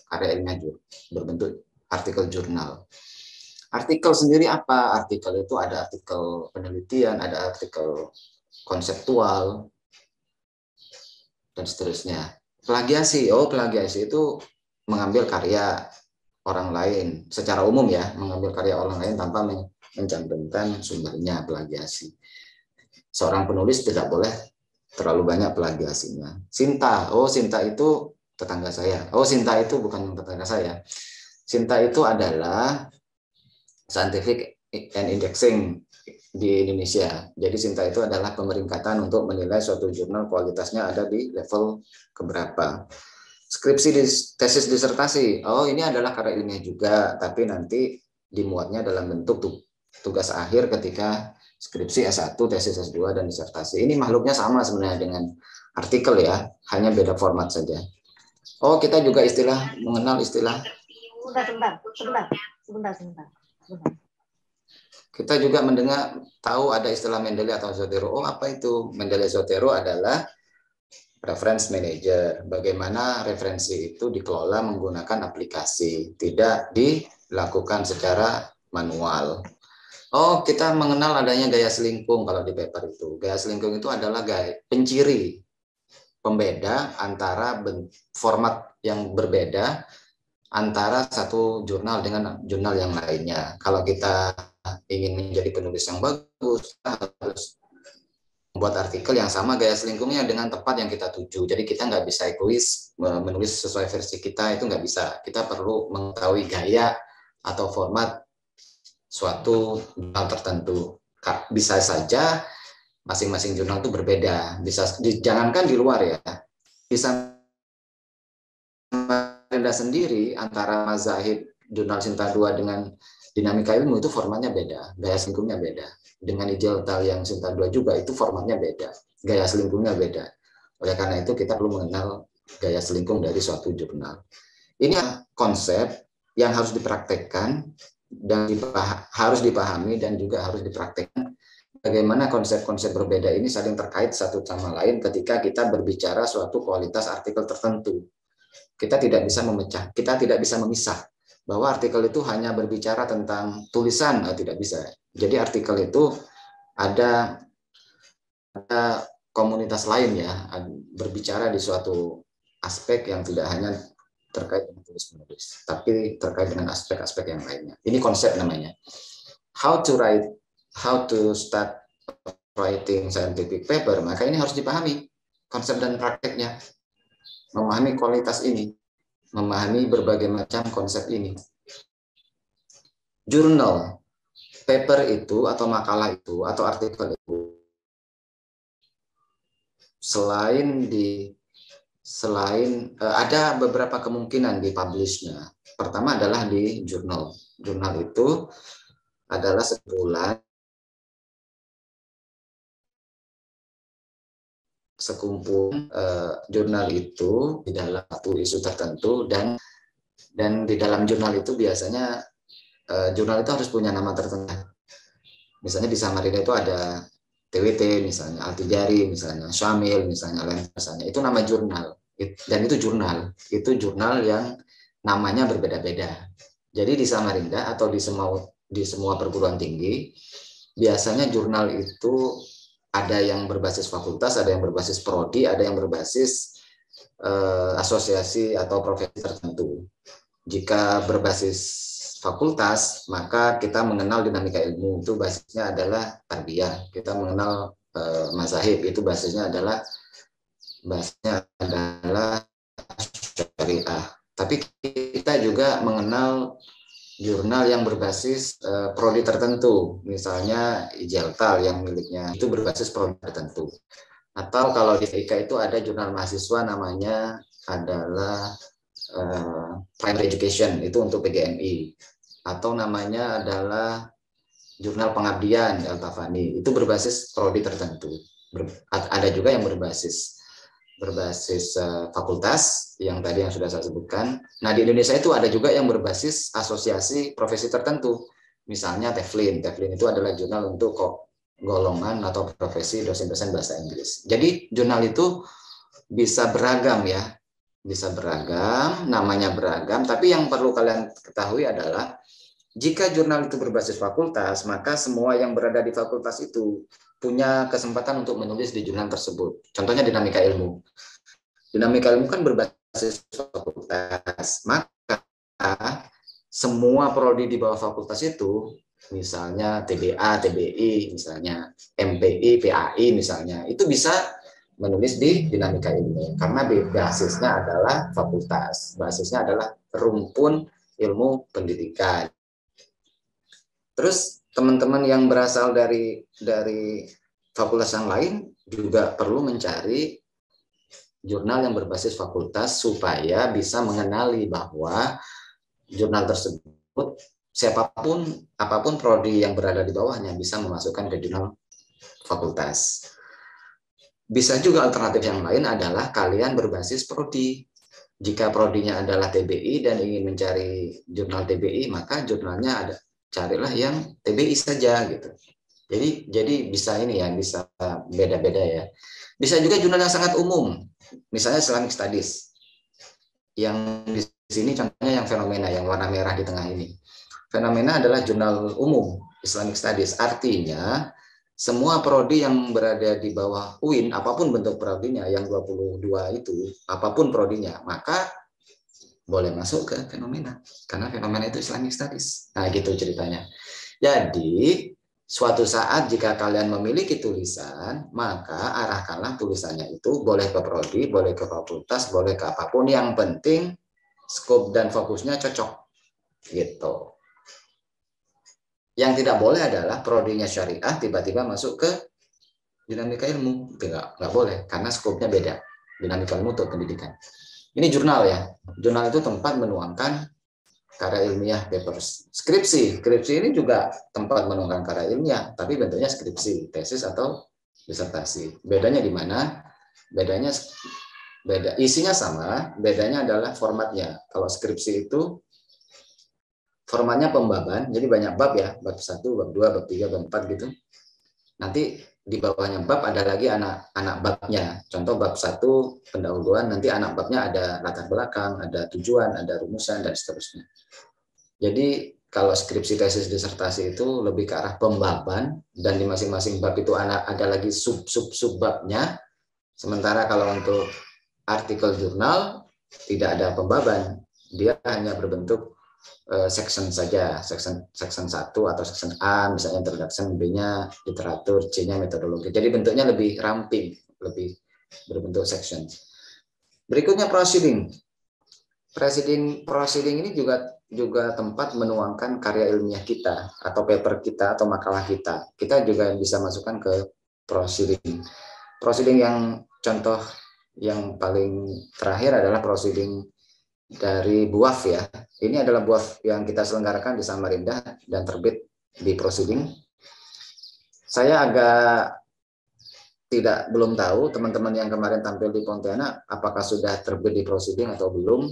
karya ilmiah berbentuk artikel jurnal. Artikel sendiri apa? Artikel itu ada artikel penelitian, ada artikel konseptual, dan seterusnya. Plagiasi, plagiasi itu mengambil karya orang lain secara umum ya, mengambil karya orang lain tanpa mencantumkan sumbernya, plagiasi. Seorang penulis tidak boleh terlalu banyak plagiasinya. Sinta, Sinta itu tetangga saya. Sinta itu bukan tetangga saya. Sinta itu adalah scientific and indexing di Indonesia. Jadi Sinta itu adalah pemeringkatan untuk menilai suatu jurnal kualitasnya ada di level keberapa. Skripsi tesis disertasi. Ini adalah karya ilmiah juga, tapi nanti dimuatnya dalam bentuk tugas akhir ketika skripsi S1, tesis S2, dan disertasi. Ini makhluknya sama sebenarnya dengan artikel ya, hanya beda format saja. Kita juga mengenal istilah. Sebentar. Kita juga tahu ada istilah Mendeley atau Zoteiro. Apa itu? Mendeley-Zoteiro adalah reference manager. Bagaimana referensi itu dikelola menggunakan aplikasi, tidak dilakukan secara manual. Kita mengenal adanya gaya selingkuh kalau di paper itu. Gaya selingkuh itu adalah penciri pembeda antara format yang berbeda antara satu jurnal dengan jurnal yang lainnya. Kalau kita ingin menjadi penulis yang bagus, kita harus membuat artikel yang sama gaya selingkuhnya dengan tepat yang kita tuju. Jadi kita nggak bisa egois menulis sesuai versi kita, itu nggak bisa. Kita perlu mengetahui gaya atau format suatu jurnal tertentu. Bisa saja masing-masing jurnal itu berbeda. Jangankan di luar ya. Bisa Samarinda sendiri antara mazahib jurnal Sinta 2 dengan dinamika ilmu itu formatnya beda. Gaya selingkuhnya beda. Dengan Ijeltal yang Sinta 2 juga itu formatnya beda. Gaya selingkuhnya beda. Oleh karena itu kita perlu mengenal gaya selingkuh dari suatu jurnal. Ini konsep yang harus dipraktekkan dan harus dipahami dan juga harus dipraktekkan bagaimana konsep-konsep berbeda ini saling terkait satu sama lain ketika kita berbicara suatu kualitas artikel tertentu. Kita tidak bisa memecah, kita tidak bisa memisah bahwa artikel itu hanya berbicara tentang tulisan, tidak bisa. Jadi artikel itu ada komunitas lain ya, berbicara di suatu aspek yang tidak hanya terkait dengan tulis-menulis, tapi terkait dengan aspek-aspek yang lainnya. Ini konsep namanya. How to start writing scientific paper, maka ini harus dipahami konsep dan prakteknya. Memahami kualitas ini, memahami berbagai macam konsep ini. Jurnal, paper itu atau makalah itu atau artikel itu selain ada beberapa kemungkinan di publish-nya. Pertama adalah di jurnal. Jurnal itu adalah sekumpulan jurnal itu di dalam satu isu tertentu, dan di dalam jurnal itu biasanya jurnal itu harus punya nama tertentu. Misalnya di Samarinda itu ada TWT, misalnya Altijari, misalnya Syamil, misalnya lain, misalnya itu nama jurnal, dan itu jurnal yang namanya berbeda-beda. Jadi di Samarinda atau di semua perguruan tinggi biasanya jurnal itu ada yang berbasis fakultas, ada yang berbasis prodi, ada yang berbasis asosiasi atau profesi tertentu. Jika berbasis fakultas, maka kita mengenal dinamika ilmu, itu basisnya adalah tarbiyah. Kita mengenal mazahib, itu basisnya adalah syariah. Tapi kita juga mengenal jurnal yang berbasis prodi tertentu, misalnya Ijaltal yang miliknya itu berbasis prodi tertentu. Atau kalau di FIK itu ada jurnal mahasiswa namanya adalah Primary Education, itu untuk PGMI. Atau namanya adalah jurnal pengabdian Al-Tafani, itu berbasis prodi tertentu. Ada juga yang berbasis fakultas yang tadi yang sudah saya sebutkan. Nah, di Indonesia itu ada juga yang berbasis asosiasi profesi tertentu. Misalnya TEFLIN. TEFLIN itu adalah jurnal untuk golongan atau profesi dosen-dosen bahasa Inggris. Jadi jurnal itu bisa beragam ya. Bisa beragam, namanya beragam, tapi yang perlu kalian ketahui adalah jika jurnal itu berbasis fakultas, maka semua yang berada di fakultas itu punya kesempatan untuk menulis di jurnal tersebut. Contohnya dinamika ilmu. Dinamika ilmu kan berbasis fakultas. Maka semua prodi di bawah fakultas itu, misalnya TBA, TBI, misalnya MPI, PAI misalnya, itu bisa menulis di dinamika ilmu. Karena basisnya adalah fakultas. Basisnya adalah rumpun ilmu pendidikan. Terus teman-teman yang berasal dari fakultas yang lain juga perlu mencari jurnal yang berbasis fakultas supaya bisa mengenali bahwa jurnal tersebut apapun prodi yang berada di bawahnya bisa memasukkan ke jurnal fakultas. Bisa juga alternatif yang lain adalah kalian berbasis prodi. Jika prodinya adalah TBI dan ingin mencari jurnal TBI, maka jurnalnya ada. Carilah yang TBI saja gitu. Jadi bisa ini ya, bisa beda-beda ya. Bisa juga jurnal yang sangat umum, misalnya Islamic Studies. Yang di sini contohnya yang fenomena yang warna merah di tengah ini. Fenomena adalah jurnal umum Islamic Studies. Artinya semua prodi yang berada di bawah UIN, apapun bentuk prodinya, yang 22 itu, apapun prodinya, maka boleh masuk ke fenomena, karena fenomena itu Islamic Studies. Nah, gitu ceritanya. Jadi, suatu saat jika kalian memiliki tulisan, maka arahkanlah tulisannya itu boleh ke prodi, boleh ke fakultas, boleh ke apapun. Yang penting, skop dan fokusnya cocok. Gitu. Yang tidak boleh adalah prodinya syariah, tiba-tiba masuk ke dinamika ilmu. Nggak boleh, karena skopnya beda. Dinamika ilmu untuk pendidikan. Ini jurnal ya. Jurnal itu tempat menuangkan karya ilmiah, papers. Skripsi ini juga tempat menuangkan karya ilmiah, tapi bentuknya skripsi, tesis atau disertasi. Bedanya di mana? Isinya sama, bedanya adalah formatnya. Kalau skripsi itu formatnya pembaban, jadi banyak bab ya, bab 1, bab 2, bab 3, bab 4 gitu. Nanti di bawahnya bab ada lagi anak babnya. Contoh bab 1 pendahuluan, nanti anak babnya ada latar belakang, ada tujuan, ada rumusan, dan seterusnya. Jadi kalau skripsi, tesis, disertasi itu lebih ke arah pembaban, dan di masing-masing bab itu ada lagi sub babnya. Sementara kalau untuk artikel jurnal tidak ada pembaban, dia hanya berbentuk section saja, section 1 atau section A, misalnya introduction, B-nya literatur, C-nya metodologi. Jadi bentuknya lebih ramping, lebih berbentuk section. Berikutnya proceeding. Proceeding ini juga tempat menuangkan karya ilmiah kita atau paper kita atau makalah kita. Kita juga bisa masukkan ke proceeding. Proceeding yang contoh yang paling terakhir adalah proceeding dari BUAF ya. Ini adalah BUAF yang kita selenggarakan di Samarinda dan terbit di Proceeding. Saya belum tahu teman-teman yang kemarin tampil di Pontianak apakah sudah terbit di Proceeding atau belum.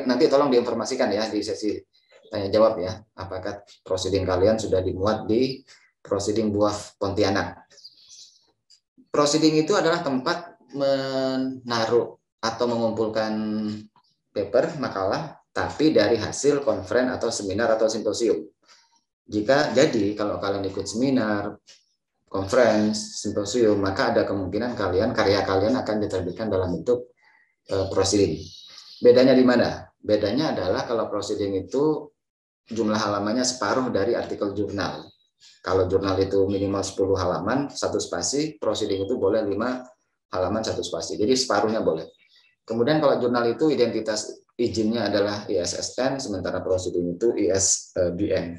Nanti tolong diinformasikan ya di sesi tanya jawab ya. Apakah Proceeding kalian sudah dimuat di Proceeding BUAF Pontianak. Proceeding itu adalah tempat menaruh atau mengumpulkan paper, makalah, tapi dari hasil konferen atau seminar atau simposium. Jadi kalau kalian ikut seminar, conference, simposium, maka ada kemungkinan karya kalian akan diterbitkan dalam bentuk proceeding. Bedanya di mana? Bedanya adalah kalau proceeding itu jumlah halamannya separuh dari artikel jurnal. Kalau jurnal itu minimal 10 halaman, 1 spasi, proceeding itu boleh 5 halaman 1 spasi. Jadi separuhnya boleh. Kemudian kalau jurnal itu identitas izinnya adalah ISSN, sementara proceeding itu ISBN.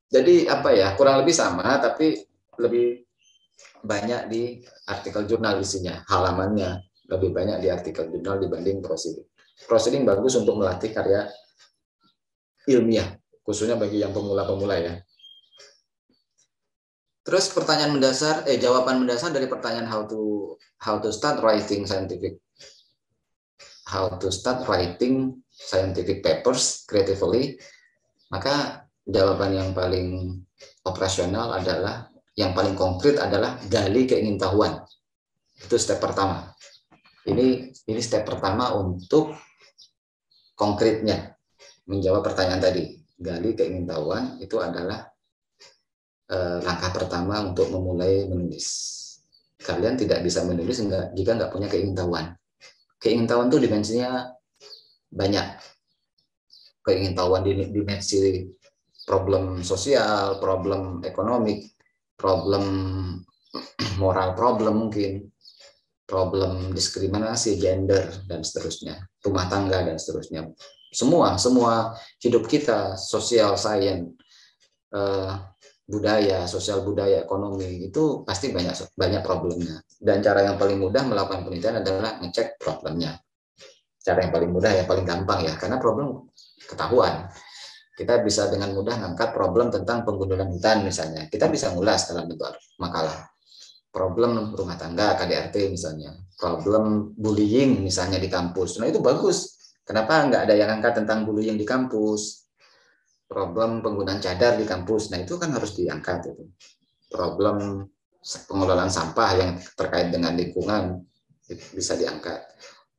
Jadi apa ya, kurang lebih sama, tapi lebih banyak di artikel jurnal isinya, halamannya lebih banyak di artikel jurnal dibanding proceeding. Proceeding bagus untuk melatih karya ilmiah, khususnya bagi yang pemula-pemula ya. Terus jawaban mendasar dari pertanyaan how to start writing scientific papers creatively, maka jawaban yang paling operasional adalah, yang paling konkret adalah gali keingintahuan. Itu step pertama. Ini step pertama untuk konkretnya menjawab pertanyaan tadi. Gali keingintahuan itu adalah langkah pertama untuk memulai menulis. Kalian tidak bisa menulis jika nggak punya keingintahuan. Keingintahuan itu dimensinya banyak. Keingintahuan di dimensi problem sosial, problem ekonomik, problem moral problem mungkin, problem diskriminasi, gender, dan seterusnya, rumah tangga, dan seterusnya. Semua hidup kita, sosial, sains, budaya, sosial budaya, ekonomi, itu pasti banyak problemnya. Dan cara yang paling mudah melakukan penelitian adalah ngecek problemnya. Cara yang paling mudah, yang paling gampang ya, karena problem ketahuan. Kita bisa dengan mudah ngangkat problem tentang penggundulan hutan misalnya. Kita bisa ngulas dalam bentuk makalah. Problem rumah tangga, KDRT misalnya. Problem bullying misalnya di kampus. Nah itu bagus. Kenapa nggak ada yang angkat tentang bullying di kampus? Problem penggunaan cadar di kampus, nah itu kan harus diangkat itu. Problem pengelolaan sampah yang terkait dengan lingkungan bisa diangkat.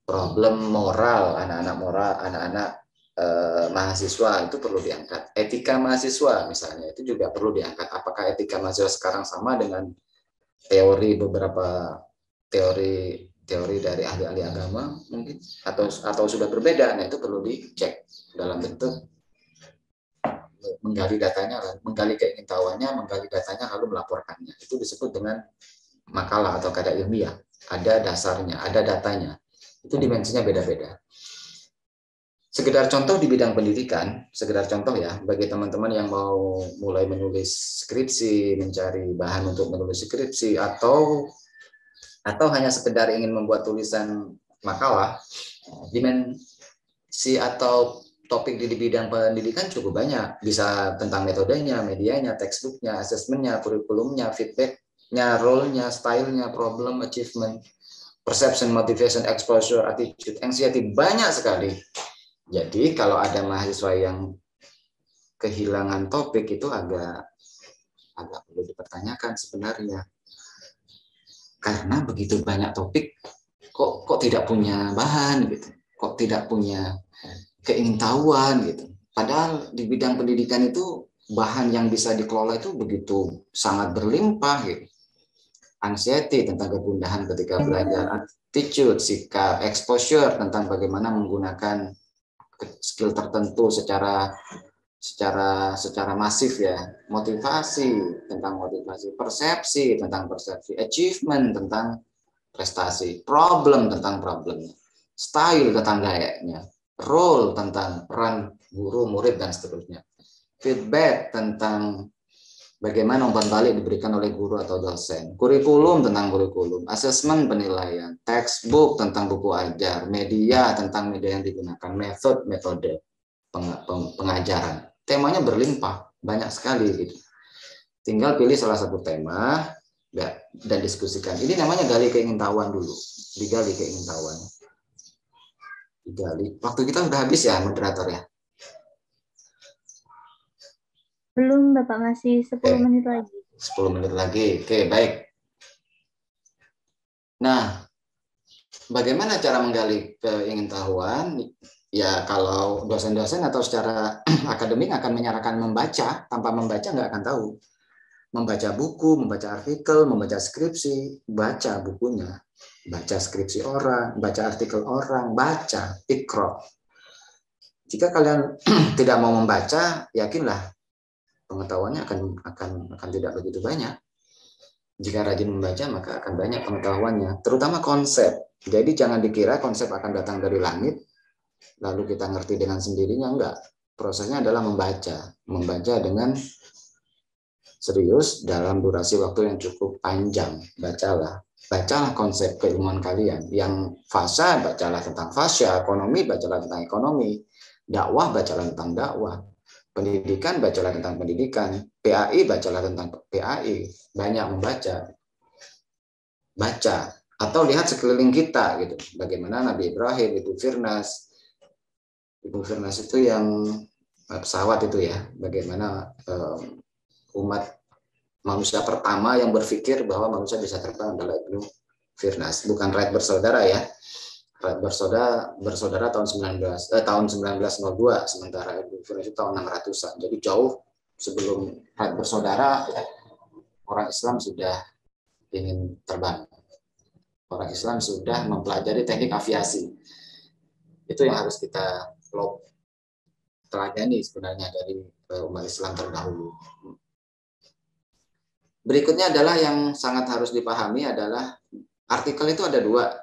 Problem moral anak-anak mahasiswa itu perlu diangkat. Etika mahasiswa misalnya itu juga perlu diangkat. Apakah etika mahasiswa sekarang sama dengan beberapa teori dari ahli-ahli agama mungkin atau sudah berbeda? Nah itu perlu dicek dalam bentuk menggali datanya, menggali keingintahuannya, menggali datanya lalu melaporkannya. Itu disebut dengan makalah atau karya ilmiah. Ada dasarnya, ada datanya. Itu dimensinya beda-beda. Sekedar contoh di bidang pendidikan, sekedar contoh ya, bagi teman-teman yang mau mulai menulis skripsi, mencari bahan untuk menulis skripsi, atau hanya sekedar ingin membuat tulisan makalah, dimensi atau topik di bidang pendidikan cukup banyak. Bisa tentang metodenya, medianya, textbooknya, asesmennya, kurikulumnya, feedbacknya, role-nya, style-nya, problem, achievement, perception, motivation, exposure, attitude, anxiety, banyak sekali. Jadi kalau ada mahasiswa yang kehilangan topik itu agak perlu dipertanyakan sebenarnya. Karena begitu banyak topik, kok tidak punya bahan gitu, kok tidak punya keingintahuan gitu. Padahal di bidang pendidikan itu bahan yang bisa dikelola itu begitu sangat berlimpah gitu. Anxiety tentang kegundahan ketika belajar, attitude, sikap, exposure tentang bagaimana menggunakan skill tertentu secara masif ya, motivasi tentang motivasi, persepsi tentang persepsi, achievement tentang prestasi, problem tentang problemnya, style tentang gayanya, role tentang peran guru, murid, dan seterusnya. Feedback tentang bagaimana umpan balik diberikan oleh guru atau dosen. Kurikulum tentang kurikulum, asesmen penilaian, textbook tentang buku ajar, media tentang media yang digunakan, metode pengajaran. Temanya berlimpah, banyak sekali gitu. Tinggal pilih salah satu tema dan diskusikan. Ini namanya gali keingintahuan dulu. Digali keingintahuan. Waktu kita udah habis ya, moderator ya? Belum, Bapak, masih 10 menit lagi. 10 menit lagi. Oke, baik. Nah, bagaimana cara menggali keingintahuan? Ya, kalau dosen-dosen atau secara akademik akan menyarankan membaca. Tanpa membaca nggak akan tahu. Membaca buku, membaca artikel, membaca skripsi, baca bukunya. Baca skripsi orang, baca artikel orang, baca, ikro. Jika kalian tidak mau membaca, yakinlah pengetahuannya akan tidak begitu banyak. Jika rajin membaca, maka akan banyak pengetahuannya, terutama konsep. Jadi jangan dikira konsep akan datang dari langit, lalu kita ngerti dengan sendirinya, enggak. Prosesnya adalah membaca dengan serius dalam durasi waktu yang cukup panjang. Bacalah konsep keilmuan kalian. Yang fasa, bacalah tentang fasya, ekonomi, bacalah tentang ekonomi, dakwah, bacalah tentang dakwah, pendidikan, bacalah tentang pendidikan, PAI, bacalah tentang PAI. Banyak membaca. Baca atau lihat sekeliling kita gitu. Bagaimana Nabi Ibrahim, Ibu Firnas itu yang pesawat itu ya. Bagaimana umat manusia pertama yang berpikir bahwa manusia bisa terbang adalah Ibnu Firnas, bukan Wright bersaudara ya. Wright bersaudara tahun 1902, sementara Ibnu Firnas itu tahun 600-an. Jadi jauh sebelum Wright bersaudara, orang Islam sudah ingin terbang. Orang Islam sudah mempelajari teknik aviasi. Itu yang harus kita teladani sebenarnya dari umat Islam terdahulu. Berikutnya adalah yang sangat harus dipahami adalah artikel itu ada dua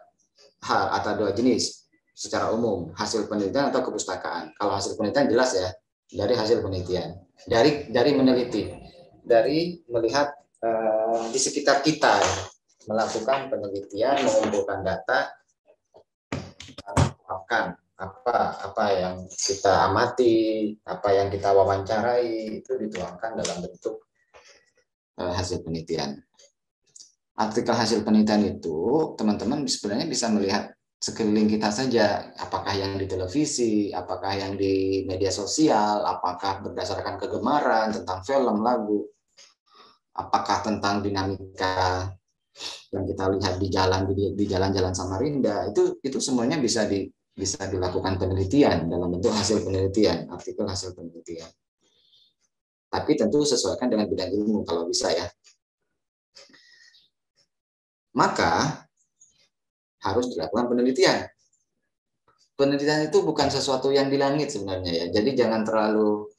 hal atau dua jenis secara umum, hasil penelitian atau kepustakaan. Kalau hasil penelitian jelas ya, dari hasil penelitian, dari meneliti, dari melihat di sekitar kita, melakukan penelitian, mengumpulkan data, melakukan apa yang kita amati, apa yang kita wawancarai itu dituangkan dalam bentuk hasil penelitian. Artikel hasil penelitian itu teman-teman sebenarnya bisa melihat sekeliling kita saja, apakah yang di televisi, apakah yang di media sosial, apakah berdasarkan kegemaran tentang film, lagu, apakah tentang dinamika yang kita lihat di jalan-jalan Samarinda, itu semuanya bisa dilakukan penelitian dalam bentuk hasil penelitian, artikel hasil penelitian. Tapi tentu sesuaikan dengan bidang ilmu kalau bisa ya. Maka harus dilakukan penelitian. Penelitian itu bukan sesuatu yang di langit sebenarnya ya. Jadi jangan terlalu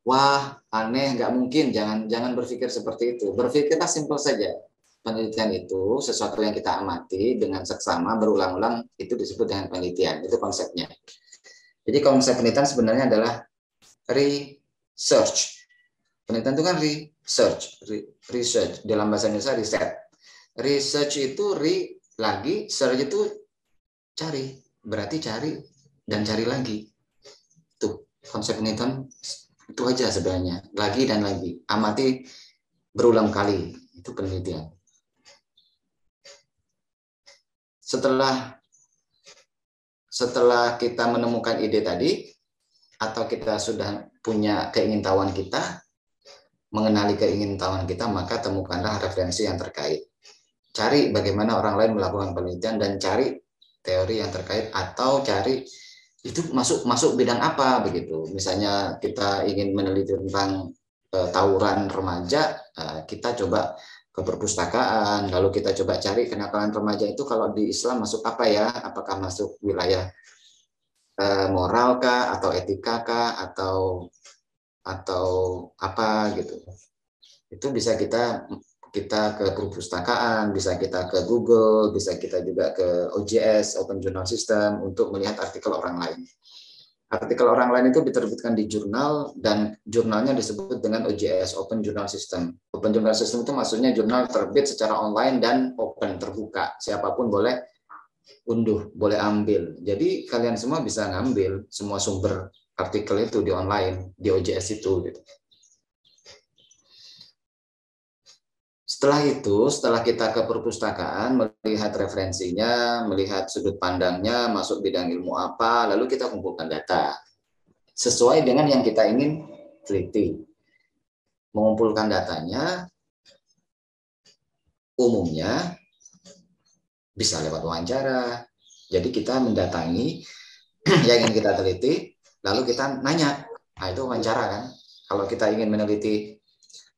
wah aneh, nggak mungkin. Jangan berpikir seperti itu. Berpikirlah simpel saja. Penelitian itu sesuatu yang kita amati dengan seksama berulang-ulang, itu disebut dengan penelitian. Itu konsepnya. Jadi konsep penelitian sebenarnya adalah research. Penelitian itu kan research dalam bahasa Indonesia riset. Research itu search itu cari, berarti cari dan cari lagi. Tuh konsep penelitian itu aja sebenarnya, lagi dan lagi, amati berulang kali, itu penelitian. Setelah kita menemukan ide tadi, atau kita sudah punya keingintahuan kita, mengenali keingintahuan kita, maka temukanlah referensi yang terkait. Cari bagaimana orang lain melakukan penelitian dan cari teori yang terkait, atau cari itu masuk bidang apa begitu. Misalnya kita ingin meneliti tentang tawuran remaja, kita coba ke perpustakaan, lalu kita coba cari kenakalan remaja itu kalau di Islam masuk apa ya? Apakah masuk wilayah moral kah, atau etika kah, atau apa gitu. Itu bisa kita ke perpustakaan, bisa kita ke Google, bisa kita juga ke OJS, Open Journal System, untuk melihat artikel orang lain. Artikel orang lain itu diterbitkan di jurnal, dan jurnalnya disebut dengan OJS, Open Journal System. Open Journal System itu maksudnya jurnal terbit secara online dan open, terbuka. Siapapun boleh unduh, boleh ambil. Jadi kalian semua bisa ngambil semua sumber artikel itu di online, di OJS itu gitu. Setelah kita ke perpustakaan, melihat referensinya, melihat sudut pandangnya, masuk bidang ilmu apa, lalu kita kumpulkan data sesuai dengan yang kita ingin teliti. Mengumpulkan datanya umumnya bisa lewat wawancara. Jadi kita mendatangi yang ingin kita teliti, lalu kita nanya. Nah, itu wawancara kan. Kalau kita ingin meneliti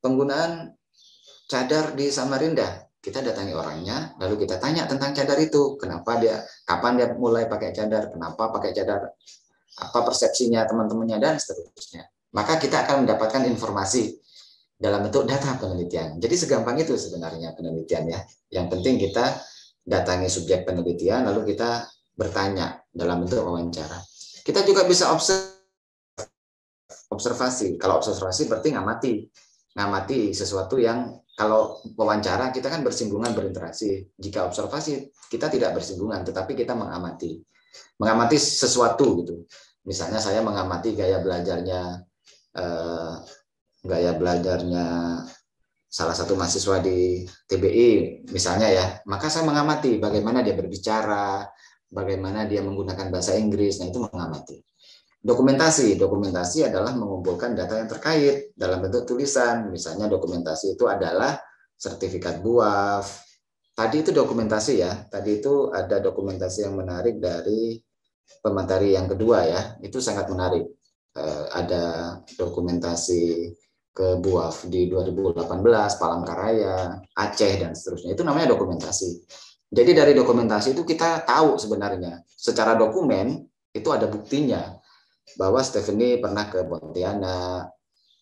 penggunaan cadar di Samarinda, kita datangi orangnya, lalu kita tanya tentang cadar itu, kapan dia mulai pakai cadar, kenapa pakai cadar, apa persepsinya teman-temannya, dan seterusnya. Maka kita akan mendapatkan informasi dalam bentuk data penelitian. Jadi segampang itu sebenarnya penelitian ya. Yang penting kita datangi subjek penelitian, lalu kita bertanya dalam bentuk wawancara. Kita juga bisa observasi. Kalau observasi berarti ngamati sesuatu yang, kalau wawancara kita kan bersinggungan, berinteraksi. Jika observasi kita tidak bersinggungan, tetapi kita mengamati sesuatu gitu. Misalnya saya mengamati gaya belajarnya salah satu mahasiswa di TBI misalnya ya, maka saya mengamati bagaimana dia berbicara, bagaimana dia menggunakan bahasa Inggris. Nah, itu mengamati. Dokumentasi adalah mengumpulkan data yang terkait dalam bentuk tulisan. Misalnya dokumentasi itu adalah sertifikat BUAF. Tadi itu dokumentasi ya. Tadi itu ada dokumentasi yang menarik dari pemateri yang kedua ya. Itu sangat menarik. Ada dokumentasi ke BUAF di 2018, Palangkaraya, Aceh, dan seterusnya. Itu namanya dokumentasi. Jadi dari dokumentasi itu kita tahu sebenarnya secara dokumen itu ada buktinya bahwa Stephanie pernah ke Pontianak,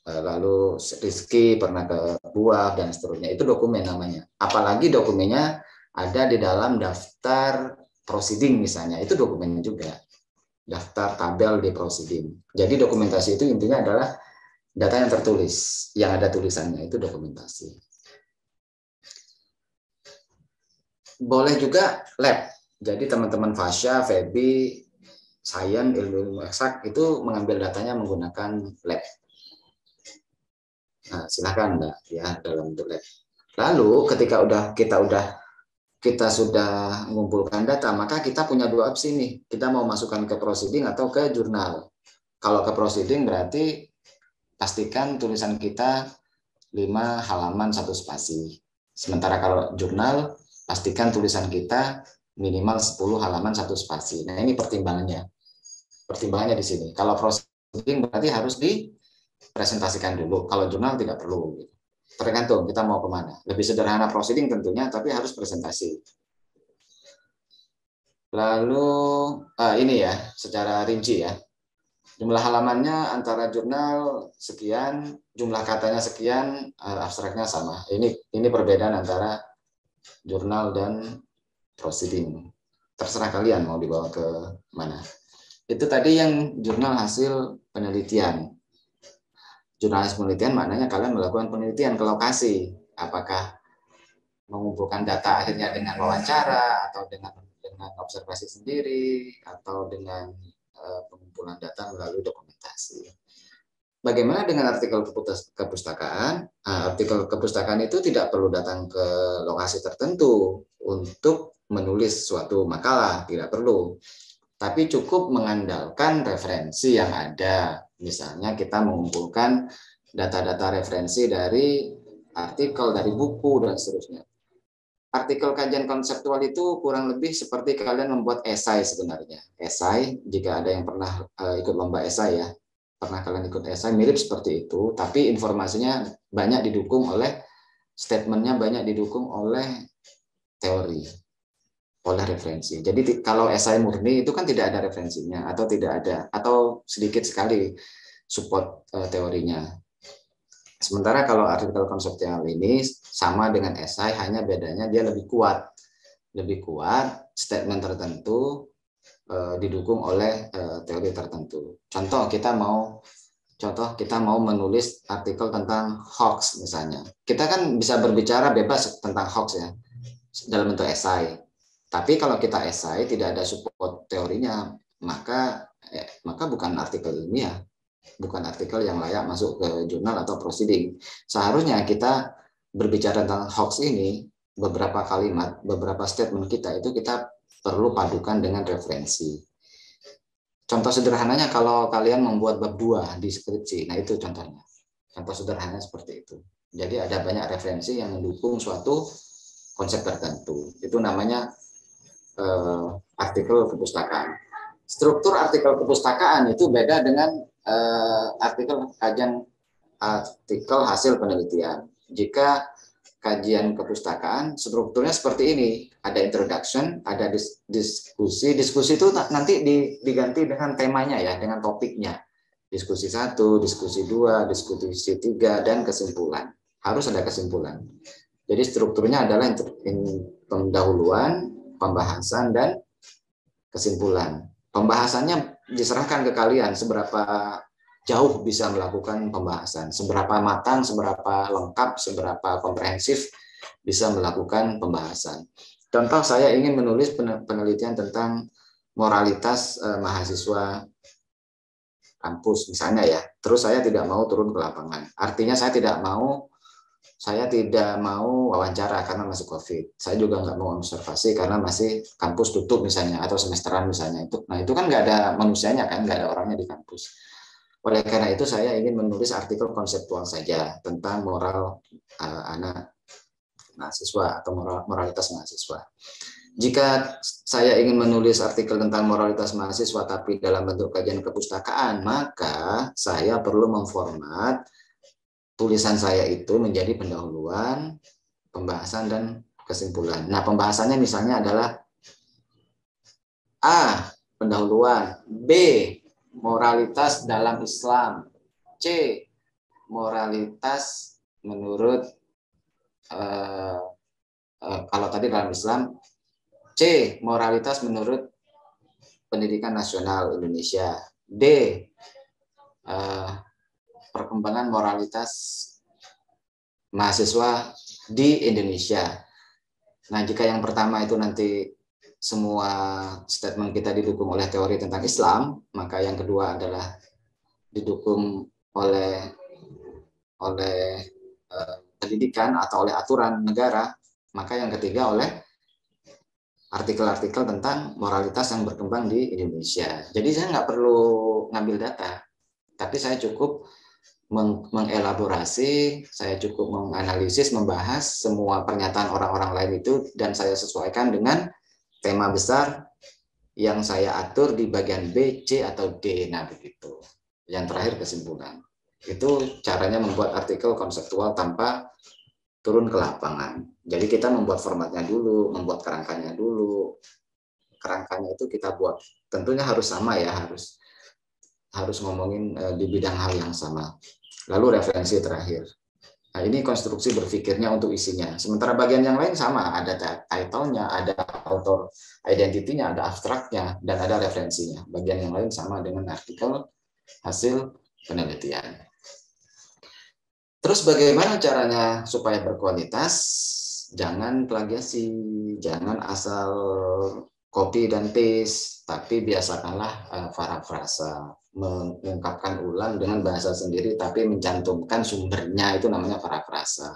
lalu Rizky pernah ke BUAF, dan seterusnya. Itu dokumen namanya. Apalagi dokumennya ada di dalam daftar proceeding misalnya, itu dokumennya juga. Daftar tabel di proceeding. Jadi dokumentasi itu intinya adalah data yang tertulis, yang ada tulisannya, itu dokumentasi. Boleh juga lab. Jadi teman-teman Fasya, Febi, Sains, ilmu eksak itu mengambil datanya menggunakan lab. Nah, silakan Mbak ya dalam bentuk lab. Lalu ketika kita sudah mengumpulkan data, maka kita punya dua opsi nih. Kita mau masukkan ke proceeding atau ke jurnal. Kalau ke proceeding berarti pastikan tulisan kita 5 halaman 1 spasi. Sementara kalau jurnal, pastikan tulisan kita minimal 10 halaman 1 spasi. Nah, ini pertimbangannya. Pertimbangannya di sini. Kalau proceeding berarti harus dipresentasikan dulu. Kalau jurnal tidak perlu. Tergantung kita mau kemana. Lebih sederhana proceeding tentunya, tapi harus presentasi. Lalu ini ya, secara rinci ya. Jumlah halamannya antara jurnal sekian, jumlah katanya sekian, abstraknya sama. Ini perbedaan antara jurnal dan proceeding. Terserah kalian mau dibawa ke mana. Itu tadi yang jurnal hasil penelitian. Jurnal hasil penelitian maknanya kalian melakukan penelitian ke lokasi. Apakah mengumpulkan data akhirnya dengan wawancara, atau dengan observasi sendiri, atau dengan pengumpulan data melalui dokumentasi. Bagaimana dengan artikel kepustakaan? Artikel kepustakaan itu tidak perlu datang ke lokasi tertentu untuk menulis suatu makalah, tidak perlu. Tapi cukup mengandalkan referensi yang ada. Misalnya kita mengumpulkan data-data referensi dari artikel, dari buku, dan seterusnya. Artikel kajian konseptual itu kurang lebih seperti kalian membuat esai sebenarnya. Esai, jika ada yang pernah ikut lomba esai ya, pernah kalian ikut esai, mirip seperti itu, tapi informasinya banyak didukung oleh, statementnya banyak didukung oleh teori, oleh referensi. Jadi kalau esai murni itu kan tidak ada referensinya, atau tidak ada, atau sedikit sekali support teorinya. Sementara kalau artikel konseptual ini sama dengan esai, hanya bedanya dia lebih kuat, statement tertentu didukung oleh teori tertentu. Contoh kita mau menulis artikel tentang hoax misalnya. Kita kan bisa berbicara bebas tentang hoax ya dalam bentuk esai. Tapi kalau kita esai tidak ada support teorinya, maka bukan artikel ilmiah. Bukan artikel yang layak masuk ke jurnal atau proceeding. Seharusnya kita berbicara tentang hoax ini, beberapa kalimat, beberapa statement kita itu kita perlu padukan dengan referensi. Contoh sederhananya kalau kalian membuat bab 2 di skripsi, nah itu contohnya. Contoh sederhananya seperti itu. Jadi ada banyak referensi yang mendukung suatu konsep tertentu. Itu namanya artikel kepustakaan. Struktur artikel kepustakaan itu beda dengan artikel hasil penelitian. Jika kajian kepustakaan strukturnya seperti ini. Ada introduction, ada diskusi. Diskusi itu nanti diganti dengan temanya ya, dengan topiknya. Diskusi 1, diskusi 2, diskusi 3, dan kesimpulan. Harus ada kesimpulan. Jadi strukturnya adalah pendahuluan, pembahasan, dan kesimpulan. Pembahasannya diserahkan ke kalian seberapa jauh bisa melakukan pembahasan, seberapa matang, seberapa lengkap, seberapa komprehensif bisa melakukan pembahasan. Contoh, saya ingin menulis penelitian tentang moralitas mahasiswa kampus misalnya ya. Terus saya tidak mau turun ke lapangan. Artinya saya tidak mau wawancara karena masih COVID. Saya juga nggak mau observasi karena masih kampus tutup misalnya, atau semesteran misalnya. Itu kan nggak ada manusianya kan, nggak ada orangnya di kampus. Oleh karena itu saya ingin menulis artikel konseptual saja tentang moral anak mahasiswa atau moralitas mahasiswa. Jika saya ingin menulis artikel tentang moralitas mahasiswa tapi dalam bentuk kajian kepustakaan, maka saya perlu memformat tulisan saya itu menjadi pendahuluan, pembahasan, dan kesimpulan. Nah, pembahasannya misalnya adalah A, pendahuluan, B, moralitas dalam Islam, C, moralitas menurut kalau tadi dalam Islam, C, moralitas menurut pendidikan nasional Indonesia, D, perkembangan moralitas mahasiswa di Indonesia. Nah, jika yang pertama itu nanti semua statement kita didukung oleh teori tentang Islam, maka yang kedua adalah didukung oleh pendidikan atau oleh aturan negara, maka yang ketiga oleh artikel-artikel tentang moralitas yang berkembang di Indonesia. Jadi saya nggak perlu ngambil data, tapi saya cukup mengelaborasi, saya cukup menganalisis, membahas semua pernyataan orang-orang lain itu, dan saya sesuaikan dengan tema besar yang saya atur di bagian B, C, atau D. Nah, begitu. Yang terakhir kesimpulan. Itu caranya membuat artikel konseptual tanpa turun ke lapangan. Jadi kita membuat formatnya dulu, membuat kerangkanya dulu. Kerangkanya itu kita buat. Tentunya harus sama ya, harus ngomongin di bidang hal yang sama. Lalu referensi terakhir. Nah, ini konstruksi berpikirnya untuk isinya. Sementara bagian yang lain sama, ada title-nya, ada author identity-nya, ada abstraknya, dan ada referensinya. Bagian yang lain sama dengan artikel hasil penelitian. Terus bagaimana caranya supaya berkualitas? Jangan plagiasi, jangan asal copy dan paste, tapi biasakanlah parafrasa, mengungkapkan ulang dengan bahasa sendiri tapi mencantumkan sumbernya, itu namanya parafrasa.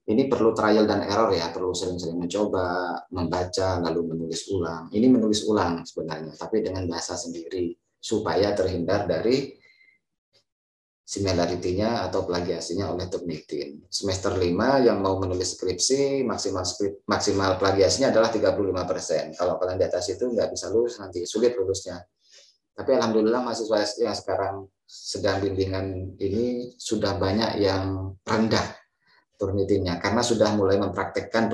Ini perlu trial dan error ya, perlu sering-sering mencoba, membaca, lalu menulis ulang. Ini menulis ulang sebenarnya, tapi dengan bahasa sendiri supaya terhindar dari similarity-nya atau plagiasinya oleh Turnitin. Semester 5 yang mau menulis skripsi, maksimal plagiasinya adalah 35%. Kalau kalian di atas itu nggak bisa lulus, nanti sulit lulusnya. Tapi alhamdulillah mahasiswa yang sekarang sedang bimbingan ini sudah banyak yang rendah Turnitinnya, karena sudah mulai mempraktekkan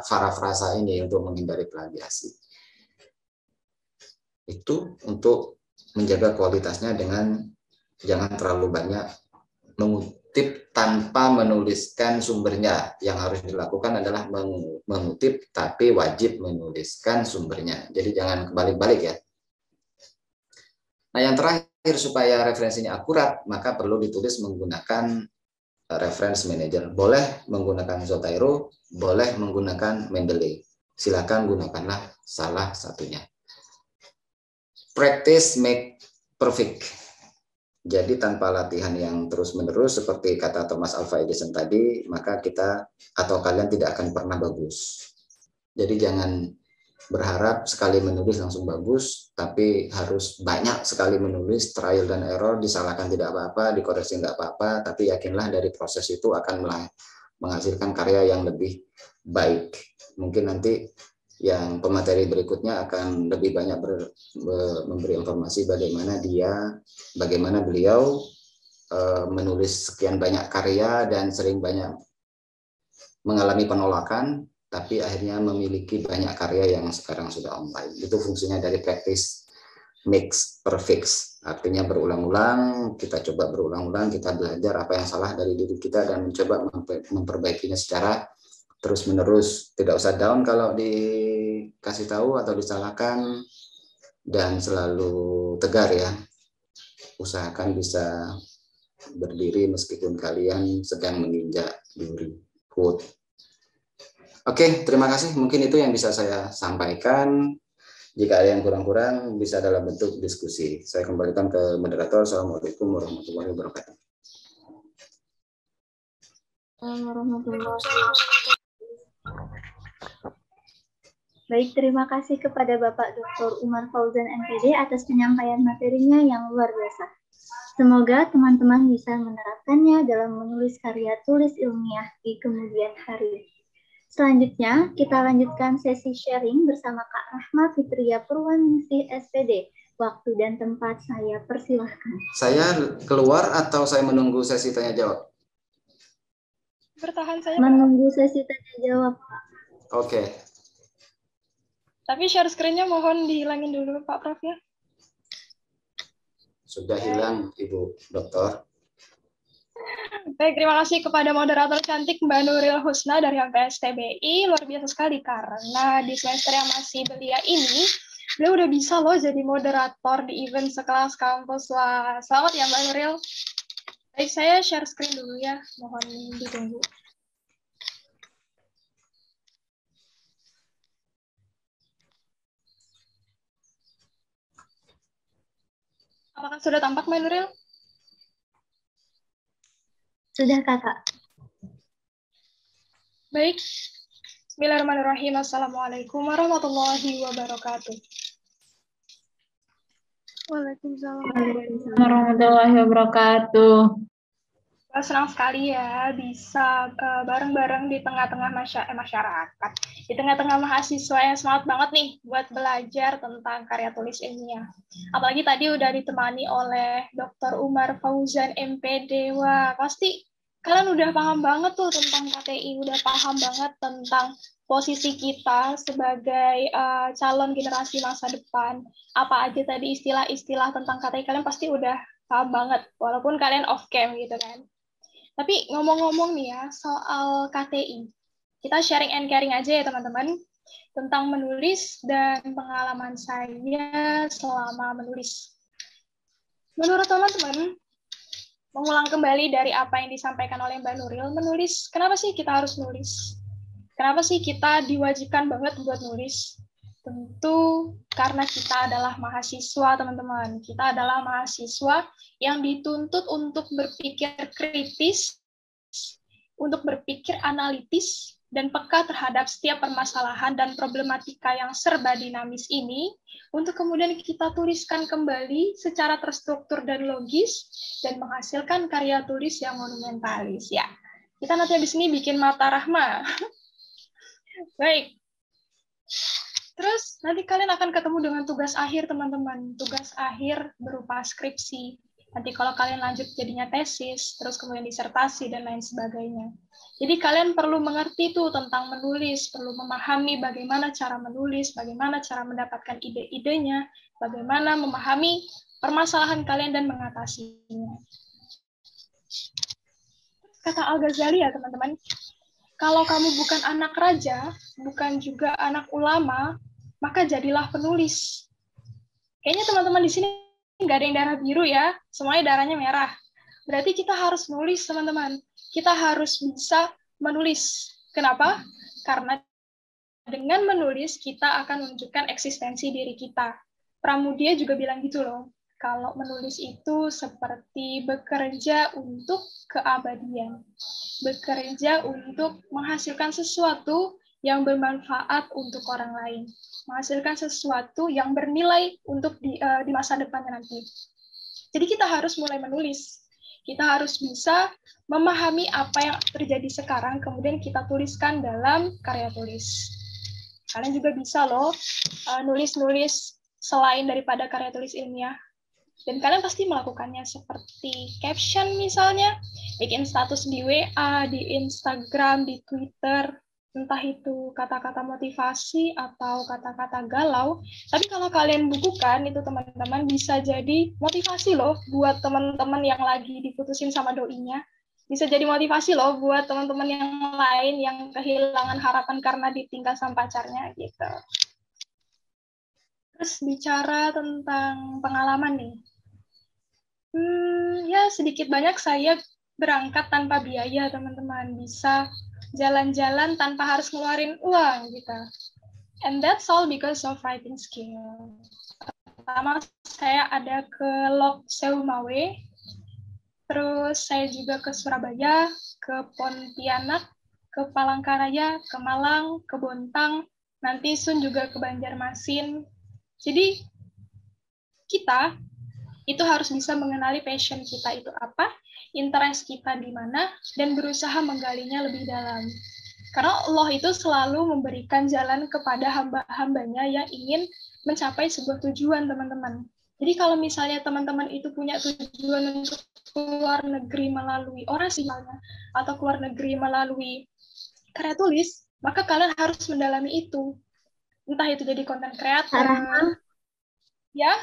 parafrasa ini untuk menghindari plagiasi. Itu untuk menjaga kualitasnya dengan jangan terlalu banyak mengutip tanpa menuliskan sumbernya. Yang harus dilakukan adalah mengutip tapi wajib menuliskan sumbernya. Jadi jangan kebalik-balik ya. Nah, yang terakhir supaya referensinya akurat, maka perlu ditulis menggunakan reference manager. Boleh menggunakan Zotero, boleh menggunakan Mendeley. Silakan gunakanlah salah satunya. Practice make perfect. Jadi tanpa latihan yang terus-menerus seperti kata Thomas Alva Edison tadi, maka kita atau kalian tidak akan pernah bagus. Jadi jangan berharap sekali menulis langsung bagus, tapi harus banyak sekali menulis, trial dan error, disalahkan tidak apa-apa, dikoreksi tidak apa-apa, tapi yakinlah dari proses itu akan menghasilkan karya yang lebih baik. Mungkin nanti yang pemateri berikutnya akan lebih banyak memberi informasi bagaimana beliau menulis sekian banyak karya dan sering banyak mengalami penolakan, tapi akhirnya memiliki banyak karya yang sekarang sudah online. Itu fungsinya dari practice makes perfect. Artinya berulang-ulang, kita coba berulang-ulang, kita belajar apa yang salah dari diri kita dan mencoba memperbaikinya secara terus-menerus. Tidak usah down kalau dikasih tahu atau disalahkan, dan selalu tegar ya. Usahakan bisa berdiri meskipun kalian sedang menginjak duri. Quote. Oke, terima kasih. Mungkin itu yang bisa saya sampaikan. Jika ada yang kurang-kurang, bisa dalam bentuk diskusi. Saya kembalikan ke moderator. Assalamualaikum warahmatullahi wabarakatuh. Baik, terima kasih kepada Bapak Dr. Umar Fauzan MPD atas penyampaian materinya yang luar biasa. Semoga teman-teman bisa menerapkannya dalam menulis karya tulis ilmiah di kemudian hari. Selanjutnya, kita lanjutkan sesi sharing bersama Kak Rahma Fitria Purwaningsih SPD. Waktu dan tempat saya persilahkan. Saya keluar atau saya menunggu sesi tanya jawab? Bertahan saja. Menunggu sesi tanya jawab, Pak. Oke. Tapi share screen-nya mohon dihilangin dulu, Pak Prof ya. Sudah hilang, Ibu Dokter. Baik, terima kasih kepada moderator cantik Mbak Nuril Husna dari MPS TBI. Luar biasa sekali karena di semester yang masih belia ini, beliau udah bisa loh jadi moderator di event sekelas kampus. Wah, selamat ya Mbak Nuril. Baik, saya share screen dulu ya. Mohon ditunggu. Apakah sudah tampak Mbak Nuril? Sudah, Kakak. Baik. Bismillahirrahmanirrahim. Assalamualaikum warahmatullahi wabarakatuh. Waalaikumsalam warahmatullahi wabarakatuh. Senang sekali ya bisa bareng-bareng di tengah-tengah masyarakat, di tengah-tengah mahasiswa yang semangat banget nih buat belajar tentang karya tulis ilmiah. Apalagi tadi udah ditemani oleh Dr. Umar Fauzan MPD. Wah, pasti kalian udah paham banget tuh tentang KTI, udah paham banget tentang posisi kita sebagai calon generasi masa depan. Apa aja tadi istilah-istilah tentang KTI kalian pasti udah paham banget, walaupun kalian off cam gitu kan. Tapi ngomong-ngomong nih ya, soal KTI, kita sharing and caring aja ya teman-teman, tentang menulis dan pengalaman saya selama menulis. Menurut teman-teman, mengulang kembali dari apa yang disampaikan oleh Mbak Nuril, menulis, kenapa sih kita harus nulis? Kenapa sih kita diwajibkan banget buat nulis? Tentu karena kita adalah mahasiswa, teman-teman. Kita adalah mahasiswa yang dituntut untuk berpikir kritis, untuk berpikir analitis, dan peka terhadap setiap permasalahan dan problematika yang serba dinamis ini, untuk kemudian kita tuliskan kembali secara terstruktur dan logis, dan menghasilkan karya tulis yang monumentalis. Ya, kita nanti habis ini bikin mata Rahma. Baik. Terus nanti kalian akan ketemu dengan tugas akhir, teman-teman. Tugas akhir berupa skripsi. Nanti kalau kalian lanjut jadinya tesis, terus kemudian disertasi, dan lain sebagainya. Jadi kalian perlu mengerti tuh tentang menulis, perlu memahami bagaimana cara menulis, bagaimana cara mendapatkan ide-idenya, bagaimana memahami permasalahan kalian dan mengatasinya. Kata Al-Ghazali ya, teman-teman, kalau kamu bukan anak raja, bukan juga anak ulama, maka jadilah penulis. Kayaknya teman-teman di sini nggak ada yang darah biru ya, semuanya darahnya merah. Berarti kita harus nulis, teman-teman. Kita harus bisa menulis. Kenapa? Karena dengan menulis, kita akan menunjukkan eksistensi diri kita. Pramudia juga bilang gitu loh, kalau menulis itu seperti bekerja untuk keabadian. Bekerja untuk menghasilkan sesuatu yang bermanfaat untuk orang lain. Menghasilkan sesuatu yang bernilai untuk di masa depan nanti. Jadi kita harus mulai menulis. Kita harus bisa memahami apa yang terjadi sekarang, kemudian kita tuliskan dalam karya tulis. Kalian juga bisa loh nulis-nulis selain daripada karya tulis ilmiah. Dan kalian pasti melakukannya seperti caption misalnya, bikin status di WA, di Instagram, di Twitter, entah itu kata-kata motivasi atau kata-kata galau. Tapi kalau kalian bukukan, itu teman-teman bisa jadi motivasi loh buat teman-teman yang lagi diputusin sama doinya. Bisa jadi motivasi loh buat teman-teman yang lain yang kehilangan harapan karena ditinggal sama pacarnya gitu. Terus bicara tentang pengalaman nih. Ya sedikit banyak saya berangkat tanpa biaya, teman-teman. Bisa jalan-jalan tanpa harus ngeluarin uang gitu. And that's all because of writing skill. Pertama saya ada ke Lok Sewu Mawe, terus saya juga ke Surabaya, ke Pontianak, ke Palangkaraya, ke Malang, ke Bontang, nanti Sun juga ke Banjarmasin. Jadi kita itu harus bisa mengenali passion kita itu apa, interest kita di mana, dan berusaha menggalinya lebih dalam. Karena Allah itu selalu memberikan jalan kepada hamba-hambanya yang ingin mencapai sebuah tujuan, teman-teman. Jadi kalau misalnya teman-teman itu punya tujuan untuk keluar negeri melalui orasi, atau keluar negeri melalui karya tulis, maka kalian harus mendalami itu. Entah itu jadi konten kreator. Ya?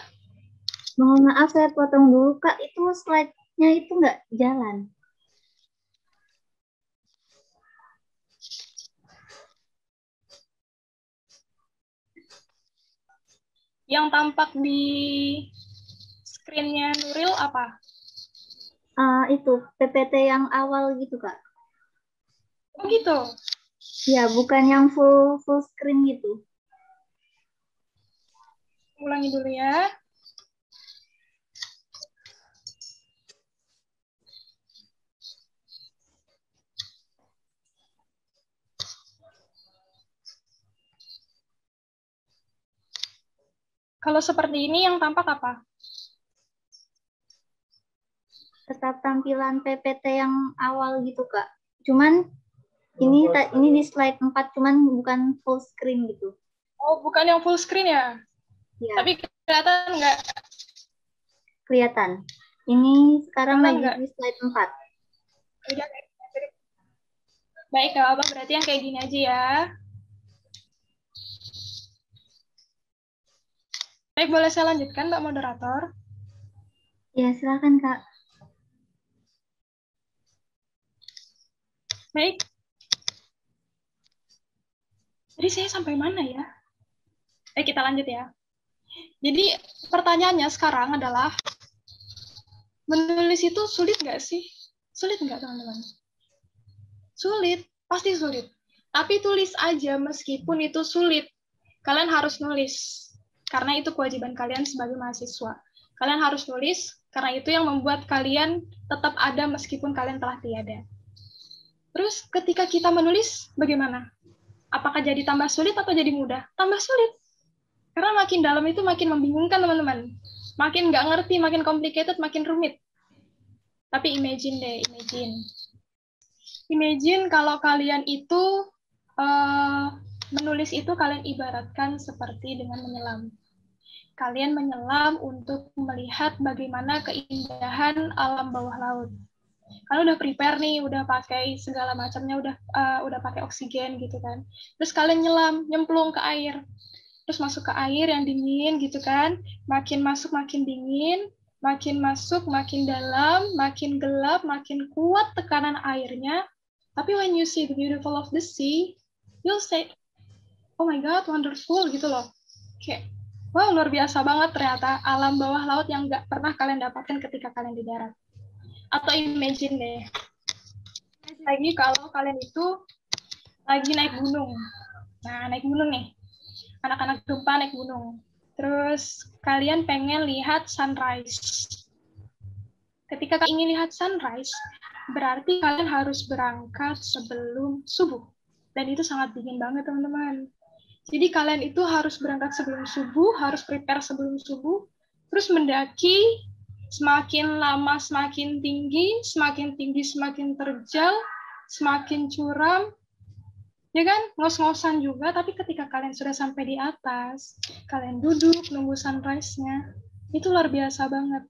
Mohon maaf saya potong dulu Kak, itu slide-nya itu nggak jalan. Yang tampak di screen-nya Nuril apa? Itu PPT yang awal gitu Kak. Oh gitu? Ya, bukan yang full screen gitu. Ulangi dulu ya. Kalau seperti ini yang tampak apa? Tetap tampilan PPT yang awal gitu Kak. Cuman ini di slide 4 cuman bukan full screen gitu. Oh, bukan yang full screen ya? Ya. Tapi kelihatan nggak? Kelihatan. Ini sekarang lagi Enggak. di slide 4. Baik, nggak apa-apa. Berarti yang kayak gini aja ya. Baik, boleh saya lanjutkan, Mbak Moderator? Ya, silakan Kak. Baik. Jadi saya sampai mana ya? Kita lanjut ya. Jadi pertanyaannya sekarang adalah, menulis itu sulit nggak sih? Sulit nggak, teman-teman? Sulit, pasti sulit. Tapi tulis aja meskipun itu sulit. Kalian harus nulis. Karena itu kewajiban kalian sebagai mahasiswa. Kalian harus nulis, karena itu yang membuat kalian tetap ada meskipun kalian telah tiada. Terus ketika kita menulis, bagaimana? Apakah jadi tambah sulit atau jadi mudah? Tambah sulit. Karena makin dalam itu makin membingungkan, teman-teman. Makin nggak ngerti, makin complicated, makin rumit. Tapi imagine deh, imagine kalau kalian itu menulis itu kalian ibaratkan seperti dengan menyelam. Kalian menyelam untuk melihat bagaimana keindahan alam bawah laut. Kalian udah prepare nih, udah pakai segala macamnya, udah pakai oksigen gitu kan. Terus kalian nyelam, nyemplung ke air. Terus masuk ke air yang dingin gitu kan. Makin masuk makin dingin, makin masuk makin dalam, makin gelap, makin kuat tekanan airnya. Tapi when you see the beautiful of the sea, you'll say, oh my God, wonderful gitu loh. Kayak, wow, luar biasa banget ternyata alam bawah laut yang nggak pernah kalian dapatkan ketika kalian di darat. Atau imagine deh, lagi kalau kalian itu lagi naik gunung. Nah, naik gunung nih. Anak-anak gempa naik gunung. Terus kalian pengen lihat sunrise. Ketika kalian ingin lihat sunrise, berarti kalian harus berangkat sebelum subuh. Dan itu sangat dingin banget, teman-teman. Jadi kalian itu harus berangkat sebelum subuh, harus prepare sebelum subuh, terus mendaki, semakin lama semakin tinggi semakin terjal, semakin curam, ya kan, ngos-ngosan juga, tapi ketika kalian sudah sampai di atas, kalian duduk nunggu sunrise-nya, itu luar biasa banget.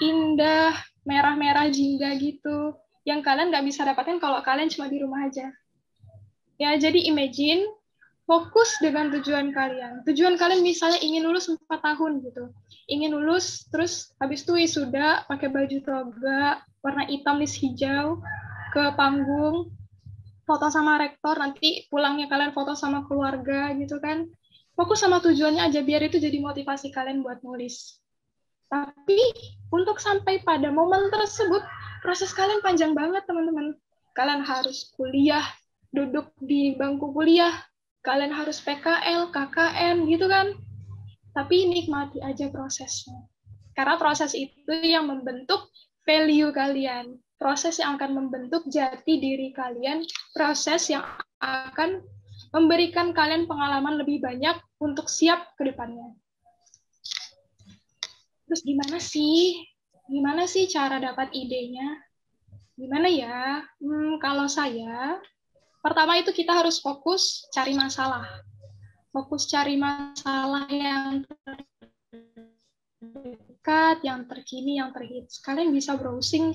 indah, merah-merah jingga gitu, yang kalian nggak bisa dapatin kalau kalian cuma di rumah aja. Ya, jadi imagine, fokus dengan tujuan kalian. Tujuan kalian misalnya ingin lulus 4 tahun gitu. Ingin lulus, terus habis itu wisuda, pakai baju toga, warna hitam lis hijau, ke panggung, foto sama rektor, nanti pulangnya kalian foto sama keluarga gitu kan. Fokus sama tujuannya aja, biar itu jadi motivasi kalian buat nulis. Tapi untuk sampai pada momen tersebut, proses kalian panjang banget teman-teman. Kalian harus kuliah, duduk di bangku kuliah, kalian harus PKL, KKN gitu kan. Tapi nikmati aja prosesnya. Karena proses itu yang membentuk value kalian. Proses yang akan membentuk jati diri kalian. Proses yang akan memberikan kalian pengalaman lebih banyak untuk siap ke depannya. Terus gimana sih cara dapat idenya? Gimana ya? Kalau saya, pertama itu kita harus fokus cari masalah. Fokus cari masalah yang terdekat, yang terkini, yang terhits. Kalian bisa browsing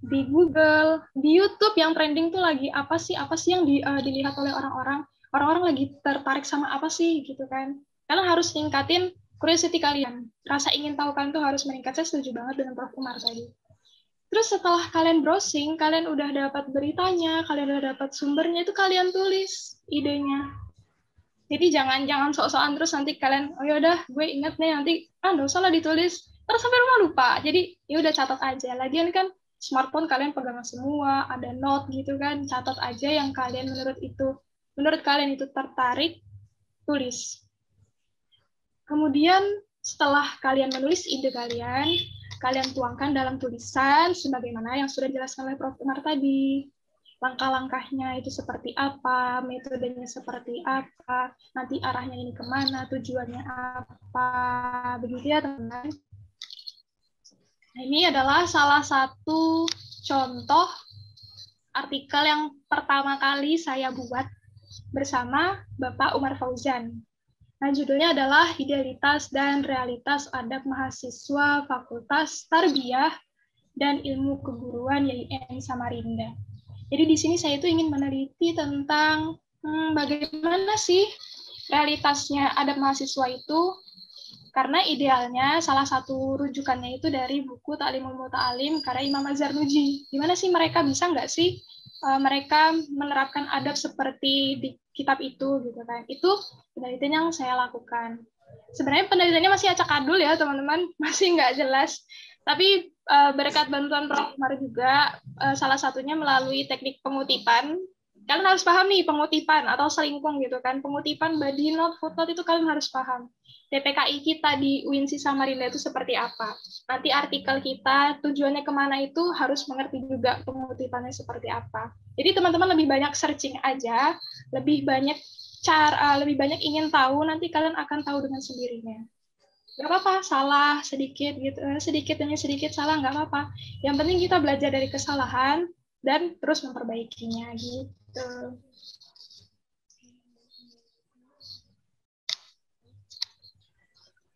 di Google, di YouTube yang trending tuh lagi apa sih yang dilihat oleh orang-orang. Orang-orang lagi tertarik sama apa sih gitu kan. Kalian harus tingkatin curiosity kalian. Rasa ingin tahu kalian tuh harus meningkat. Saya setuju banget dengan Prof. Umar tadi. Terus setelah kalian browsing, kalian udah dapat beritanya, kalian udah dapat sumbernya, itu kalian tulis idenya. Jadi jangan sok-sokan terus nanti kalian, oh yaudah gue inget nih nanti, nggak usah lah ditulis, terus sampai rumah lupa. Jadi ya udah catat aja. Lagian kan smartphone kalian pegang semua, ada note gitu kan, catat aja yang kalian menurut kalian itu tertarik, tulis. Kemudian setelah kalian menulis ide kalian tuangkan dalam tulisan sebagaimana yang sudah dijelaskan oleh Prof. Umar tadi. Langkah-langkahnya itu seperti apa, metodenya seperti apa, nanti arahnya ini kemana, tujuannya apa, begitu ya teman-teman. Nah, ini adalah salah satu contoh artikel yang pertama kali saya buat bersama Bapak Umar Fauzan. Nah, judulnya adalah Idealitas dan Realitas Adab Mahasiswa Fakultas Tarbiyah dan Ilmu Keguruan YIN Samarinda. Jadi di sini saya itu ingin meneliti tentang bagaimana sih realitasnya adab mahasiswa itu, karena idealnya salah satu rujukannya itu dari buku Ta'limul Muta'alim karya Imam Az-Zarnuji. Gimana sih mereka bisa nggak sih mereka menerapkan adab seperti di kitab itu gitu kan? Itu penelitian yang saya lakukan. Sebenarnya penelitiannya masih acak adul ya teman-teman, masih nggak jelas. Tapi berkat bantuan Prof. Umar juga, salah satunya melalui teknik pengutipan. Kalian harus paham nih pengutipan atau selingkung gitu kan. Pengutipan body note, footnote itu kalian harus paham. TPKI kita di UINSI Samarinda itu seperti apa. Nanti artikel kita tujuannya kemana itu harus mengerti juga pengutipannya seperti apa. Jadi teman-teman lebih banyak searching aja, lebih banyak ingin tahu, nanti kalian akan tahu dengan sendirinya. Nggak apa-apa, salah sedikit gitu, sedikit salah nggak apa-apa. Yang penting kita belajar dari kesalahan dan terus memperbaikinya gitu.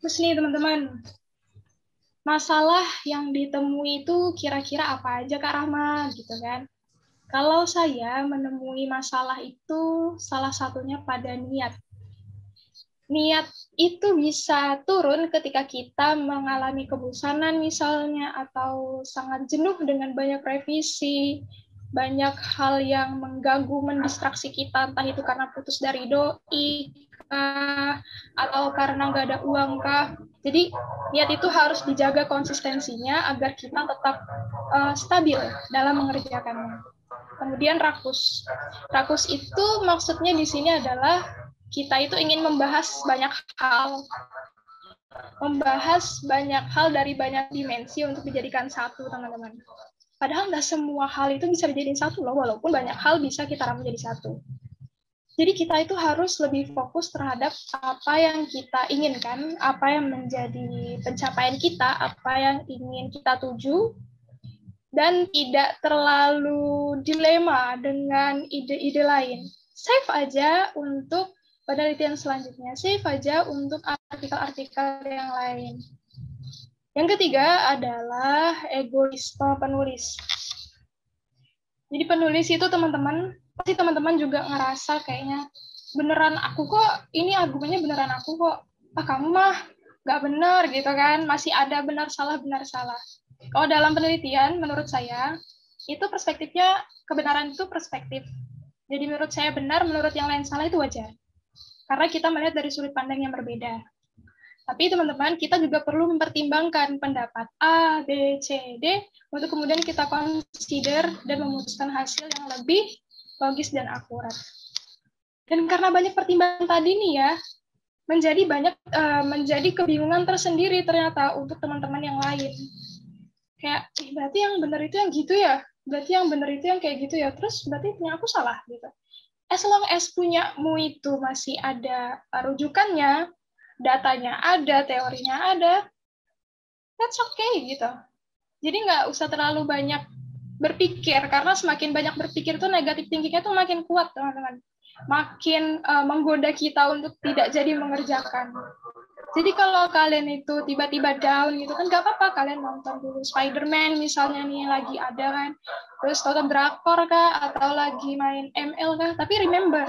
Terus nih teman-teman, masalah yang ditemui itu kira-kira apa aja Kak Rahma gitu kan? Kalau saya menemui masalah itu salah satunya pada niat. Niat itu bisa turun ketika kita mengalami kebosanan misalnya, atau sangat jenuh dengan banyak revisi, banyak hal yang mengganggu, mendistraksi kita, entah itu karena putus dari doi kah, atau karena nggak ada uang kah. Jadi niat itu harus dijaga konsistensinya agar kita tetap stabil dalam mengerjakannya. Kemudian rakus. Rakus itu maksudnya di sini adalah kita itu ingin membahas banyak hal dari banyak dimensi untuk dijadikan satu, teman-teman. Padahal nggak semua hal itu bisa dijadiin satu loh, walaupun banyak hal bisa kita rangkum jadi satu. Jadi kita itu harus lebih fokus terhadap apa yang kita inginkan, apa yang menjadi pencapaian kita, apa yang ingin kita tuju, dan tidak terlalu dilema dengan ide-ide lain. Save aja untuk penelitian selanjutnya, save aja untuk artikel-artikel yang lain. Yang ketiga adalah egoisme penulis. Jadi penulis itu pasti teman-teman juga ngerasa kayaknya beneran aku kok, ini argumennya beneran aku kok. Kamu mah nggak bener gitu kan, masih ada benar salah. Kalau dalam penelitian, menurut saya, itu perspektifnya, kebenaran itu perspektif. Jadi menurut saya benar, menurut yang lain salah itu wajar. Karena kita melihat dari sudut pandang yang berbeda. Tapi teman-teman, kita juga perlu mempertimbangkan pendapat A, B, C, D, untuk kemudian kita consider dan memutuskan hasil yang lebih logis dan akurat. Dan karena banyak pertimbangan tadi nih ya, menjadi kebingungan tersendiri ternyata untuk teman-teman yang lain. Kayak, berarti yang benar itu yang gitu ya? Berarti yang benar itu yang kayak gitu ya? Terus berarti punya aku salah gitu. As long as punyamu itu masih ada rujukannya, datanya ada, teorinya ada, that's okay gitu. Jadi nggak usah terlalu banyak berpikir, karena semakin banyak berpikir tuh negatif thinkingnya tuh makin kuat, teman-teman. Makin menggoda kita untuk tidak jadi mengerjakan. Jadi kalau kalian itu tiba-tiba down gitu kan, nggak apa-apa, kalian nonton dulu Spider-Man misalnya nih lagi ada kan, terus nonton drakor kah, atau lagi main ML kah, tapi remember,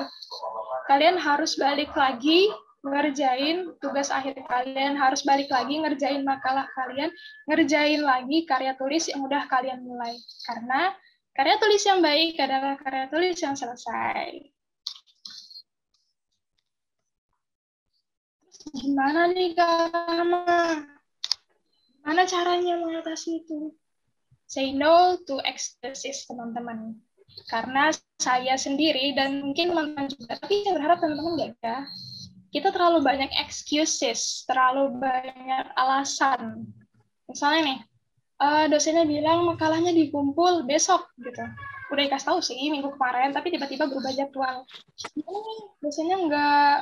kalian harus balik lagi ngerjain tugas akhir kalian, harus balik lagi ngerjain makalah kalian, ngerjain lagi karya tulis yang udah kalian mulai. Karena karya tulis yang baik adalah karya tulis yang selesai. Gimana nih Kak? Gimana caranya mengatasi itu? Say no to excuses, teman-teman. Karena saya sendiri dan mungkin teman-teman juga, tapi saya berharap teman-teman enggak ya. Kita terlalu banyak excuses, terlalu banyak alasan. Misalnya nih, dosennya bilang makalahnya dikumpul besok gitu. Udah dikasih tahu sih minggu kemarin, tapi tiba-tiba berubah jadwal. Dosennya nggak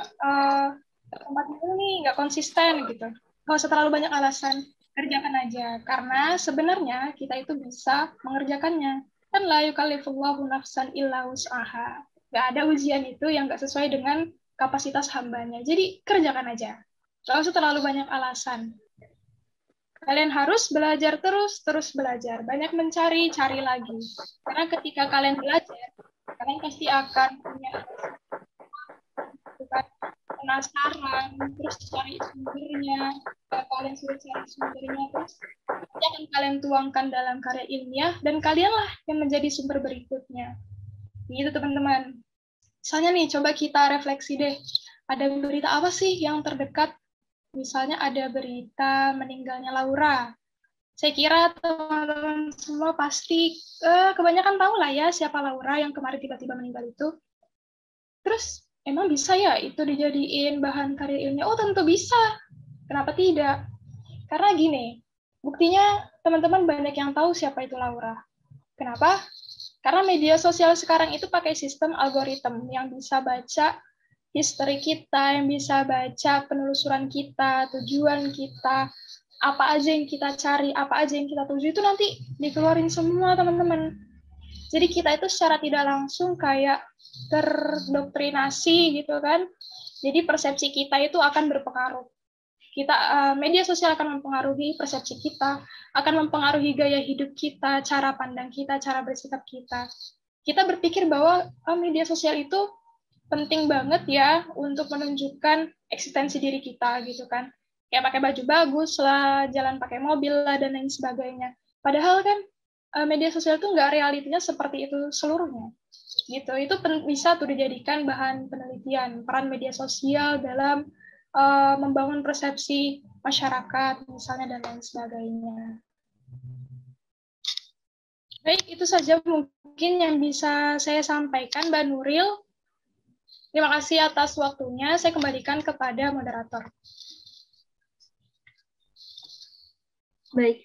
tempat ini, nggak konsisten gitu. Nggak usah terlalu banyak alasan, kerjakan aja. Karena sebenarnya kita itu bisa mengerjakannya. Kan la yukallifullahu nafsan illa wus'aha. Nggak ada ujian itu yang nggak sesuai dengan kapasitas hambanya. Jadi kerjakan aja. Nggak usah terlalu banyak alasan. Kalian harus belajar terus belajar. Banyak mencari, cari lagi. Karena ketika kalian belajar, kalian pasti akan punya penasaran, terus cari sumbernya. Kalian sudah cari sumbernya, terus nanti akan kalian tuangkan dalam karya ilmiah, dan kalianlah yang menjadi sumber berikutnya. Gitu teman-teman. Misalnya nih, coba kita refleksi deh. Ada berita apa sih yang terdekat? Misalnya ada berita meninggalnya Laura. Saya kira teman-teman semua pasti kebanyakan tahu lah ya siapa Laura yang kemarin tiba-tiba meninggal itu. Terus, emang bisa ya itu dijadiin bahan karya ilmiah? Oh, tentu bisa. Kenapa tidak? Karena gini, buktinya teman-teman banyak yang tahu siapa itu Laura. Kenapa? Karena media sosial sekarang itu pakai sistem algoritma yang bisa baca history kita, yang bisa baca penelusuran kita, tujuan kita, apa aja yang kita cari, apa aja yang kita tuju, itu nanti dikeluarin semua, teman-teman. Jadi kita itu secara tidak langsung kayak terdoktrinasi gitu kan. Jadi persepsi kita itu akan berpengaruh. Media sosial akan mempengaruhi persepsi kita, akan mempengaruhi gaya hidup kita, cara pandang kita, cara bersikap kita. Kita berpikir bahwa media sosial itu penting banget ya untuk menunjukkan eksistensi diri kita gitu kan. Kayak pakai baju bagus lah, jalan pakai mobil lah, dan lain sebagainya. Padahal kan media sosial itu nggak realitinya seperti itu seluruhnya. Gitu. Itu bisa tuh dijadikan bahan penelitian, peran media sosial dalam membangun persepsi masyarakat, misalnya, dan lain sebagainya. Baik, itu saja mungkin yang bisa saya sampaikan, Mbak Nuril. Terima kasih atas waktunya. Saya kembalikan kepada moderator. Baik,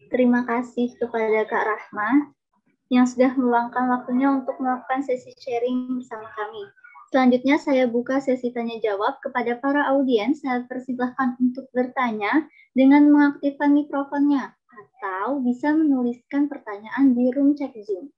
terima kasih kepada Kak Rahma yang sudah meluangkan waktunya untuk melakukan sesi sharing bersama kami. Selanjutnya saya buka sesi tanya-jawab kepada para audiens. Saya persilahkan untuk bertanya dengan mengaktifkan mikrofonnya atau bisa menuliskan pertanyaan di room chat Zoom.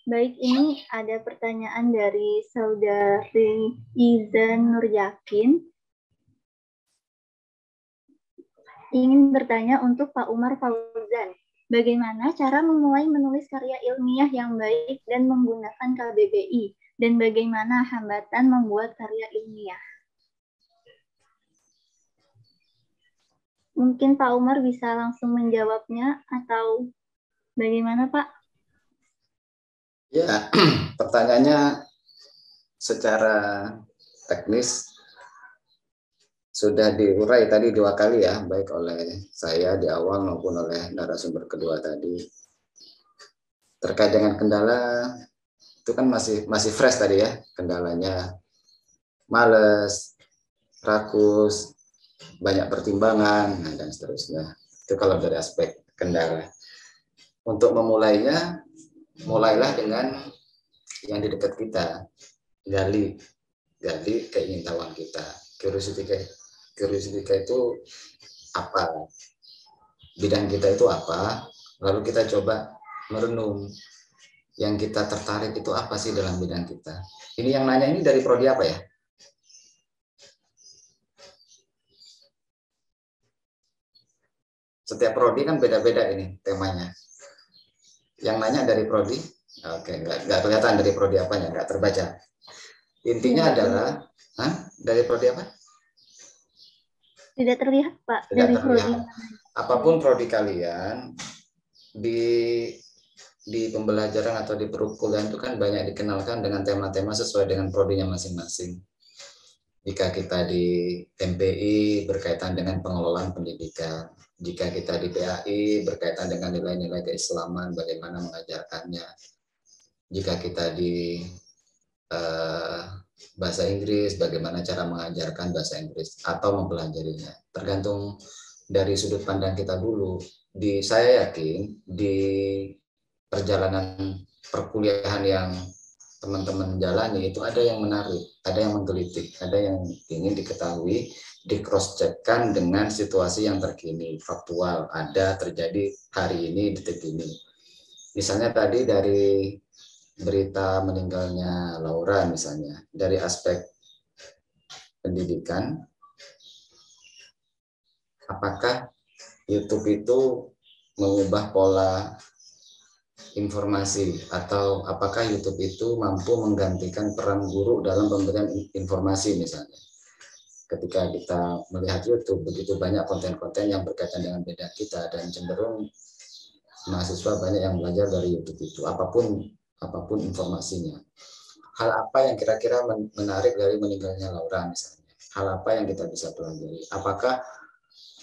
Baik, ini ada pertanyaan dari saudari Izan Nuryakin. Ingin bertanya untuk Pak Umar Fauzan, bagaimana cara memulai menulis karya ilmiah yang baik dan menggunakan KBBI, dan bagaimana hambatan membuat karya ilmiah? Mungkin Pak Umar bisa langsung menjawabnya, atau bagaimana Pak? Ya, pertanyaannya secara teknis sudah diurai tadi 2 kali ya, baik oleh saya di awal maupun oleh narasumber kedua tadi. Terkait dengan kendala, itu kan masih fresh tadi ya, kendalanya males, rakus, banyak pertimbangan, dan seterusnya. Itu kalau dari aspek kendala. Untuk memulainya, mulailah dengan yang di dekat kita, gali keingintahuan kita. Curiosity itu apa, bidang kita itu apa, lalu kita coba merenung yang kita tertarik itu apa sih dalam bidang kita. Ini yang nanya ini dari prodi apa ya? Setiap prodi kan beda-beda ini temanya. Yang nanya dari prodi, oke, nggak kelihatan dari prodi apanya, nggak terbaca. Intinya adalah, dari prodi apa? Tidak terlihat Pak. Tidak dari terlihat. prodi. Apapun prodi kalian, di pembelajaran atau di perkuliahan itu kan banyak dikenalkan dengan tema-tema sesuai dengan prodinya masing-masing. Jika kita di MPI berkaitan dengan pengelolaan pendidikan, jika kita di PAI berkaitan dengan nilai-nilai keislaman, bagaimana mengajarkannya. Jika kita di bahasa Inggris, bagaimana cara mengajarkan bahasa Inggris atau mempelajarinya. Tergantung dari sudut pandang kita dulu. Saya yakin di perjalanan perkuliahan yang teman-teman jalani itu ada yang menarik, ada yang menggelitik, ada yang ingin diketahui, di-cross-check-kan dengan situasi yang terkini, faktual, ada terjadi hari ini, detik ini. Misalnya tadi dari berita meninggalnya Laura misalnya, dari aspek pendidikan, apakah YouTube itu mengubah pola informasi, atau apakah YouTube itu mampu menggantikan peran guru dalam pemberian informasi misalnya. Ketika kita melihat YouTube, begitu banyak konten-konten yang berkaitan dengan bidang kita, dan cenderung mahasiswa banyak yang belajar dari YouTube itu, apapun informasinya. Hal apa yang kira-kira menarik dari meninggalnya Laura misalnya? Hal apa yang kita bisa pelajari? Apakah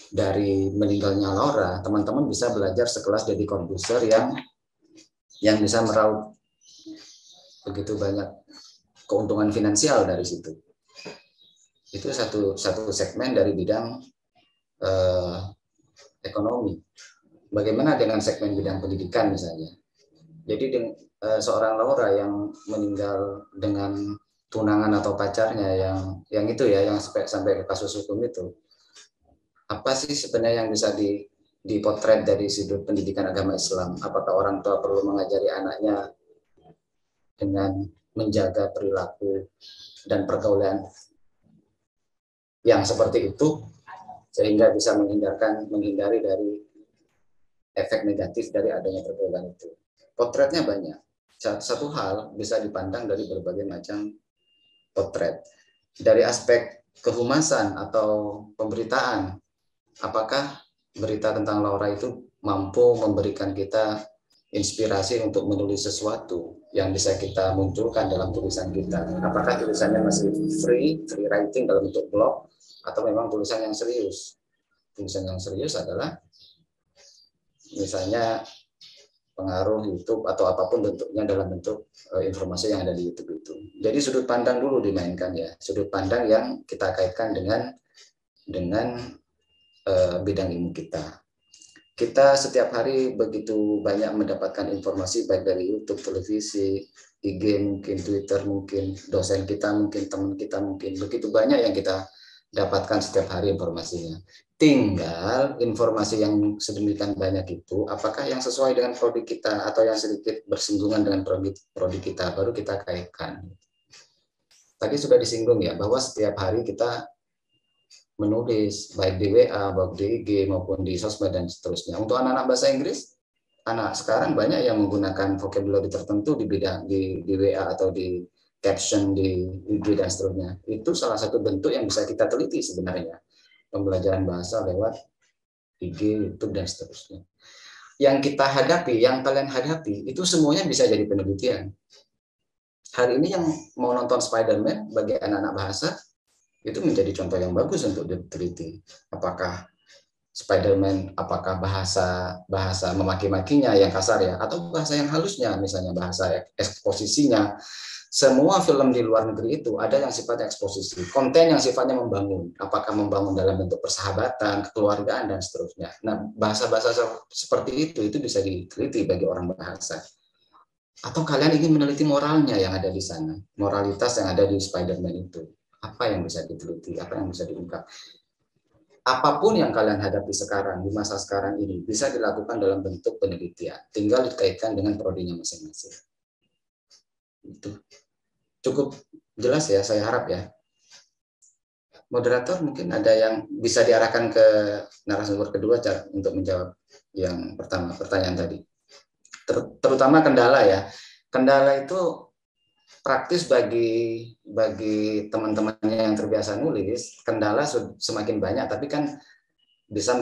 dari meninggalnya Laura, teman-teman bisa belajar sekelas Deddy Corbuzier yang bisa meraup begitu banyak keuntungan finansial dari situ. Itu satu segmen dari bidang ekonomi. Bagaimana dengan segmen bidang pendidikan misalnya? Jadi seorang Laura yang meninggal dengan tunangan atau pacarnya yang itu ya, yang sampai ke kasus hukum itu, apa sih sebenarnya yang bisa dipotret dari sudut pendidikan agama Islam? Apakah orang tua perlu mengajari anaknya dengan menjaga perilaku dan pergaulan yang seperti itu, sehingga bisa menghindari dari efek negatif dari adanya pergaulan itu? Potretnya banyak. Satu hal bisa dipandang dari berbagai macam potret. Dari aspek kehumasan atau pemberitaan, apakah berita tentang Laura itu mampu memberikan kita inspirasi untuk menulis sesuatu yang bisa kita munculkan dalam tulisan kita? Apakah tulisannya masih free writing dalam bentuk blog, atau memang tulisan yang serius? Tulisan yang serius adalah misalnya pengaruh YouTube atau apapun bentuknya dalam bentuk informasi yang ada di YouTube itu. Jadi sudut pandang dulu dimainkan ya, sudut pandang yang kita kaitkan dengan bidang ilmu kita. Kita setiap hari begitu banyak mendapatkan informasi baik dari YouTube, televisi, IG, mungkin Twitter, mungkin dosen kita, mungkin teman kita, mungkin begitu banyak yang kita dapatkan setiap hari informasinya. Tinggal informasi yang sedemikian banyak itu, apakah yang sesuai dengan prodi kita atau yang sedikit bersinggungan dengan prodi kita, baru kita kaitkan. Tadi sudah disinggung ya, bahwa setiap hari kita menulis, baik di WA, baik di IG, maupun di sosmed, dan seterusnya. Untuk anak-anak bahasa Inggris, anak sekarang banyak yang menggunakan vocabulary tertentu di bidang di WA atau di caption di IG dan seterusnya. Itu salah satu bentuk yang bisa kita teliti sebenarnya. Pembelajaran bahasa lewat IG, YouTube, dan seterusnya. Yang kita hadapi, yang kalian hadapi, itu semuanya bisa jadi penelitian. Hari ini yang mau nonton Spider-Man bagi anak-anak bahasa, itu menjadi contoh yang bagus untuk diteliti. Apakah Spider-Man, apakah bahasa memaki-makinya yang kasar ya, atau bahasa yang halusnya, misalnya bahasa eksposisinya. Semua film di luar negeri itu ada yang sifatnya eksposisi, konten yang sifatnya membangun, apakah membangun dalam bentuk persahabatan, kekeluargaan, dan seterusnya. Nah, bahasa-bahasa seperti itu bisa diteliti bagi orang bahasa. Atau kalian ingin meneliti moralnya yang ada di sana, moralitas yang ada di Spider-Man itu, apa yang bisa diteliti, apa yang bisa diungkap. Apapun yang kalian hadapi sekarang, di masa sekarang ini, bisa dilakukan dalam bentuk penelitian, tinggal dikaitkan dengan prodinya masing-masing. Itu cukup jelas ya, saya harap ya. Moderator mungkin ada yang bisa diarahkan ke narasumber kedua untuk menjawab yang pertama, pertanyaan tadi. Terutama kendala ya. Kendala itu praktis bagi teman-temannya yang terbiasa nulis. Kendala semakin banyak, tapi kan bisa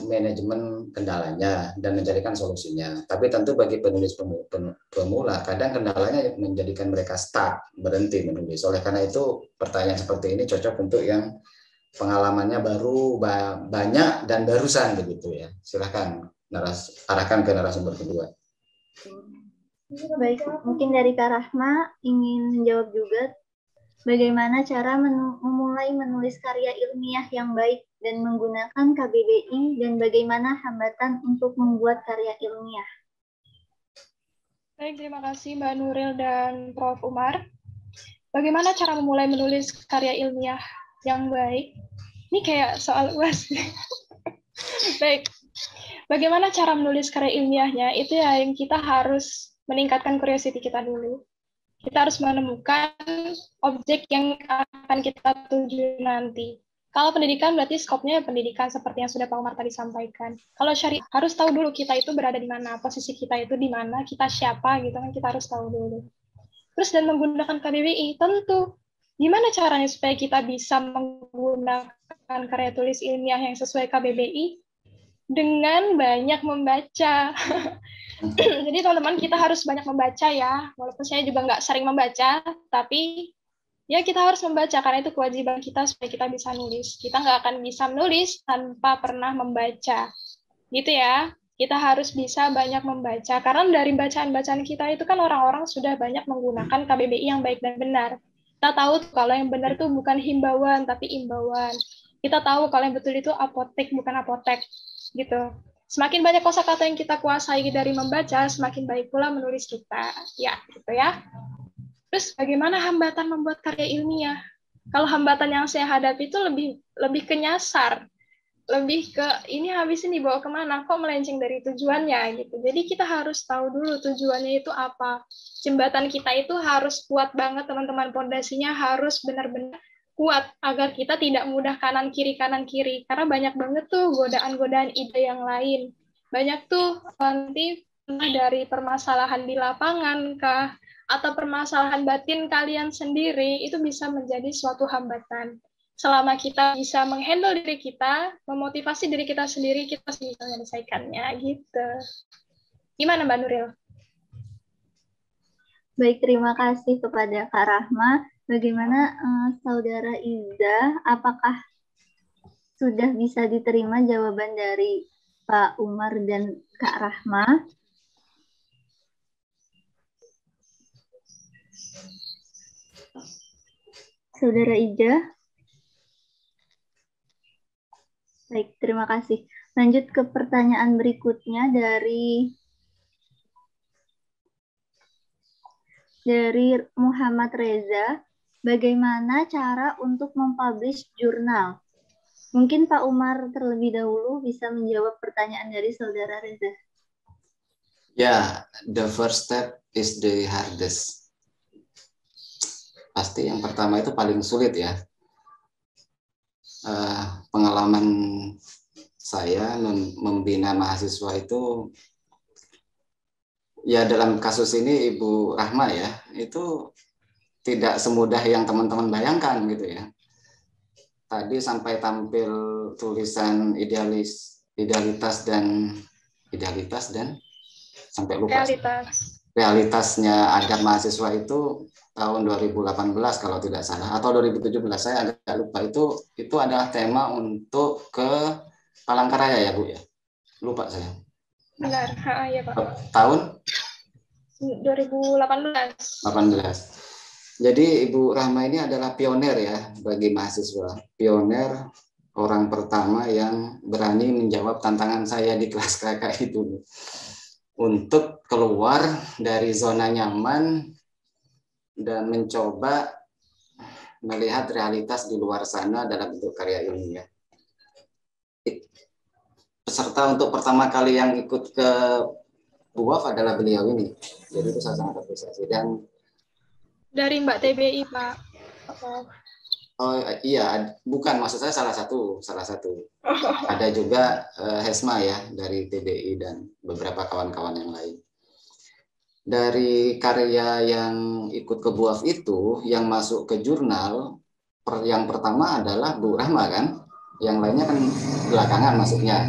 manajemen kendalanya dan mencarikan solusinya. Tapi tentu bagi penulis pemula, kadang kendalanya menjadikan mereka stuck, berhenti menulis. Oleh karena itu, pertanyaan seperti ini cocok untuk yang pengalamannya baru, banyak, dan barusan begitu ya. Silakan arahkan ke narasumber kedua. Baik, mungkin dari Kak Rahma ingin menjawab juga bagaimana cara memulai menulis karya ilmiah yang baik dan menggunakan KBBI, dan bagaimana hambatan untuk membuat karya ilmiah. Baik, terima kasih Mbak Nuril dan Prof. Umar. Bagaimana cara memulai menulis karya ilmiah yang baik? Ini kayak soal UAS. Baik, bagaimana cara menulis karya ilmiahnya? Itu ya yang kita harus meningkatkan curiosity kita dulu. Kita harus menemukan objek yang akan kita tuju nanti. Kalau pendidikan berarti skopnya pendidikan seperti yang sudah Pak Umar tadi sampaikan. Kalau syariah harus tahu dulu kita itu berada di mana, posisi kita itu di mana, kita siapa gitu kan, kita harus tahu dulu. Terus dan menggunakan KBBI, tentu gimana caranya supaya kita bisa menggunakan karya tulis ilmiah yang sesuai KBBI? Dengan banyak membaca. Jadi teman-teman kita harus banyak membaca ya, walaupun saya juga nggak sering membaca, tapi ya kita harus membaca karena itu kewajiban kita supaya kita bisa nulis. Kita nggak akan bisa menulis tanpa pernah membaca, gitu ya. Kita harus bisa banyak membaca karena dari bacaan-bacaan kita itu kan orang-orang sudah banyak menggunakan KBBI yang baik dan benar. Kita tahu kalau yang benar itu bukan himbauan tapi imbauan. Kita tahu kalau yang betul itu apotek bukan apotek, gitu. Semakin banyak kosakata yang kita kuasai dari membaca, semakin baik pula menulis kita. Ya, gitu ya. Terus bagaimana hambatan membuat karya ilmiah? Kalau hambatan yang saya hadapi itu lebih ke nyasar, lebih ke ini habis ini dibawa kemana, kok melenceng dari tujuannya gitu. Jadi kita harus tahu dulu tujuannya itu apa. Jembatan kita itu harus kuat banget teman-teman, pondasinya harus benar-benar kuat agar kita tidak mudah kanan kiri karena banyak banget tuh godaan-godaan ide yang lain. Banyak tuh nanti dari permasalahan di lapangan kah atau permasalahan batin kalian sendiri itu bisa menjadi suatu hambatan. Selama kita bisa menghandle diri kita, memotivasi diri kita sendiri, kita bisa menyelesaikannya gitu. Gimana Mbak Nuril? Baik, terima kasih kepada Kak Rahma. Bagaimana Saudara Iza, apakah sudah bisa diterima jawaban dari Pak Umar dan Kak Rahma? Saudara Ida? Baik, terima kasih. Lanjut ke pertanyaan berikutnya dari Muhammad Reza. bagaimana cara untuk mempublish jurnal? Mungkin Pak Umar terlebih dahulu bisa menjawab pertanyaan dari Saudara Reza. Ya, the first step is the hardest. Pasti yang pertama itu paling sulit ya. Pengalaman saya membina mahasiswa itu, ya dalam kasus ini Ibu Rahma ya, itu tidak semudah yang teman-teman bayangkan gitu ya. Tadi sampai tampil tulisan idealitas dan sampai lupa. Realitasnya agar mahasiswa itu tahun 2018 kalau tidak salah, atau 2017 saya agak lupa, itu adalah tema untuk ke Palangkaraya ya Bu ya. Lupa saya. Benar, ya Pak. Tahun 2018. Jadi Ibu Rahma ini adalah pioner ya bagi mahasiswa. Pioner, orang pertama yang berani menjawab tantangan saya di kelas KKI dulu. Untuk keluar dari zona nyaman dan mencoba melihat realitas di luar sana dalam bentuk karya ilmiah. Peserta untuk pertama kali yang ikut ke BUAF adalah beliau ini. Jadi itu saya sangat apresiasi. Dan dari Mbak TBI, Pak. Oh iya, bukan, maksud saya salah satu. Ada juga Hesma ya dari TBI dan beberapa kawan-kawan yang lain. Dari karya yang ikut ke BUAF itu, yang masuk ke jurnal, yang pertama adalah Bu Rahma kan, yang lainnya kan belakangan masuknya.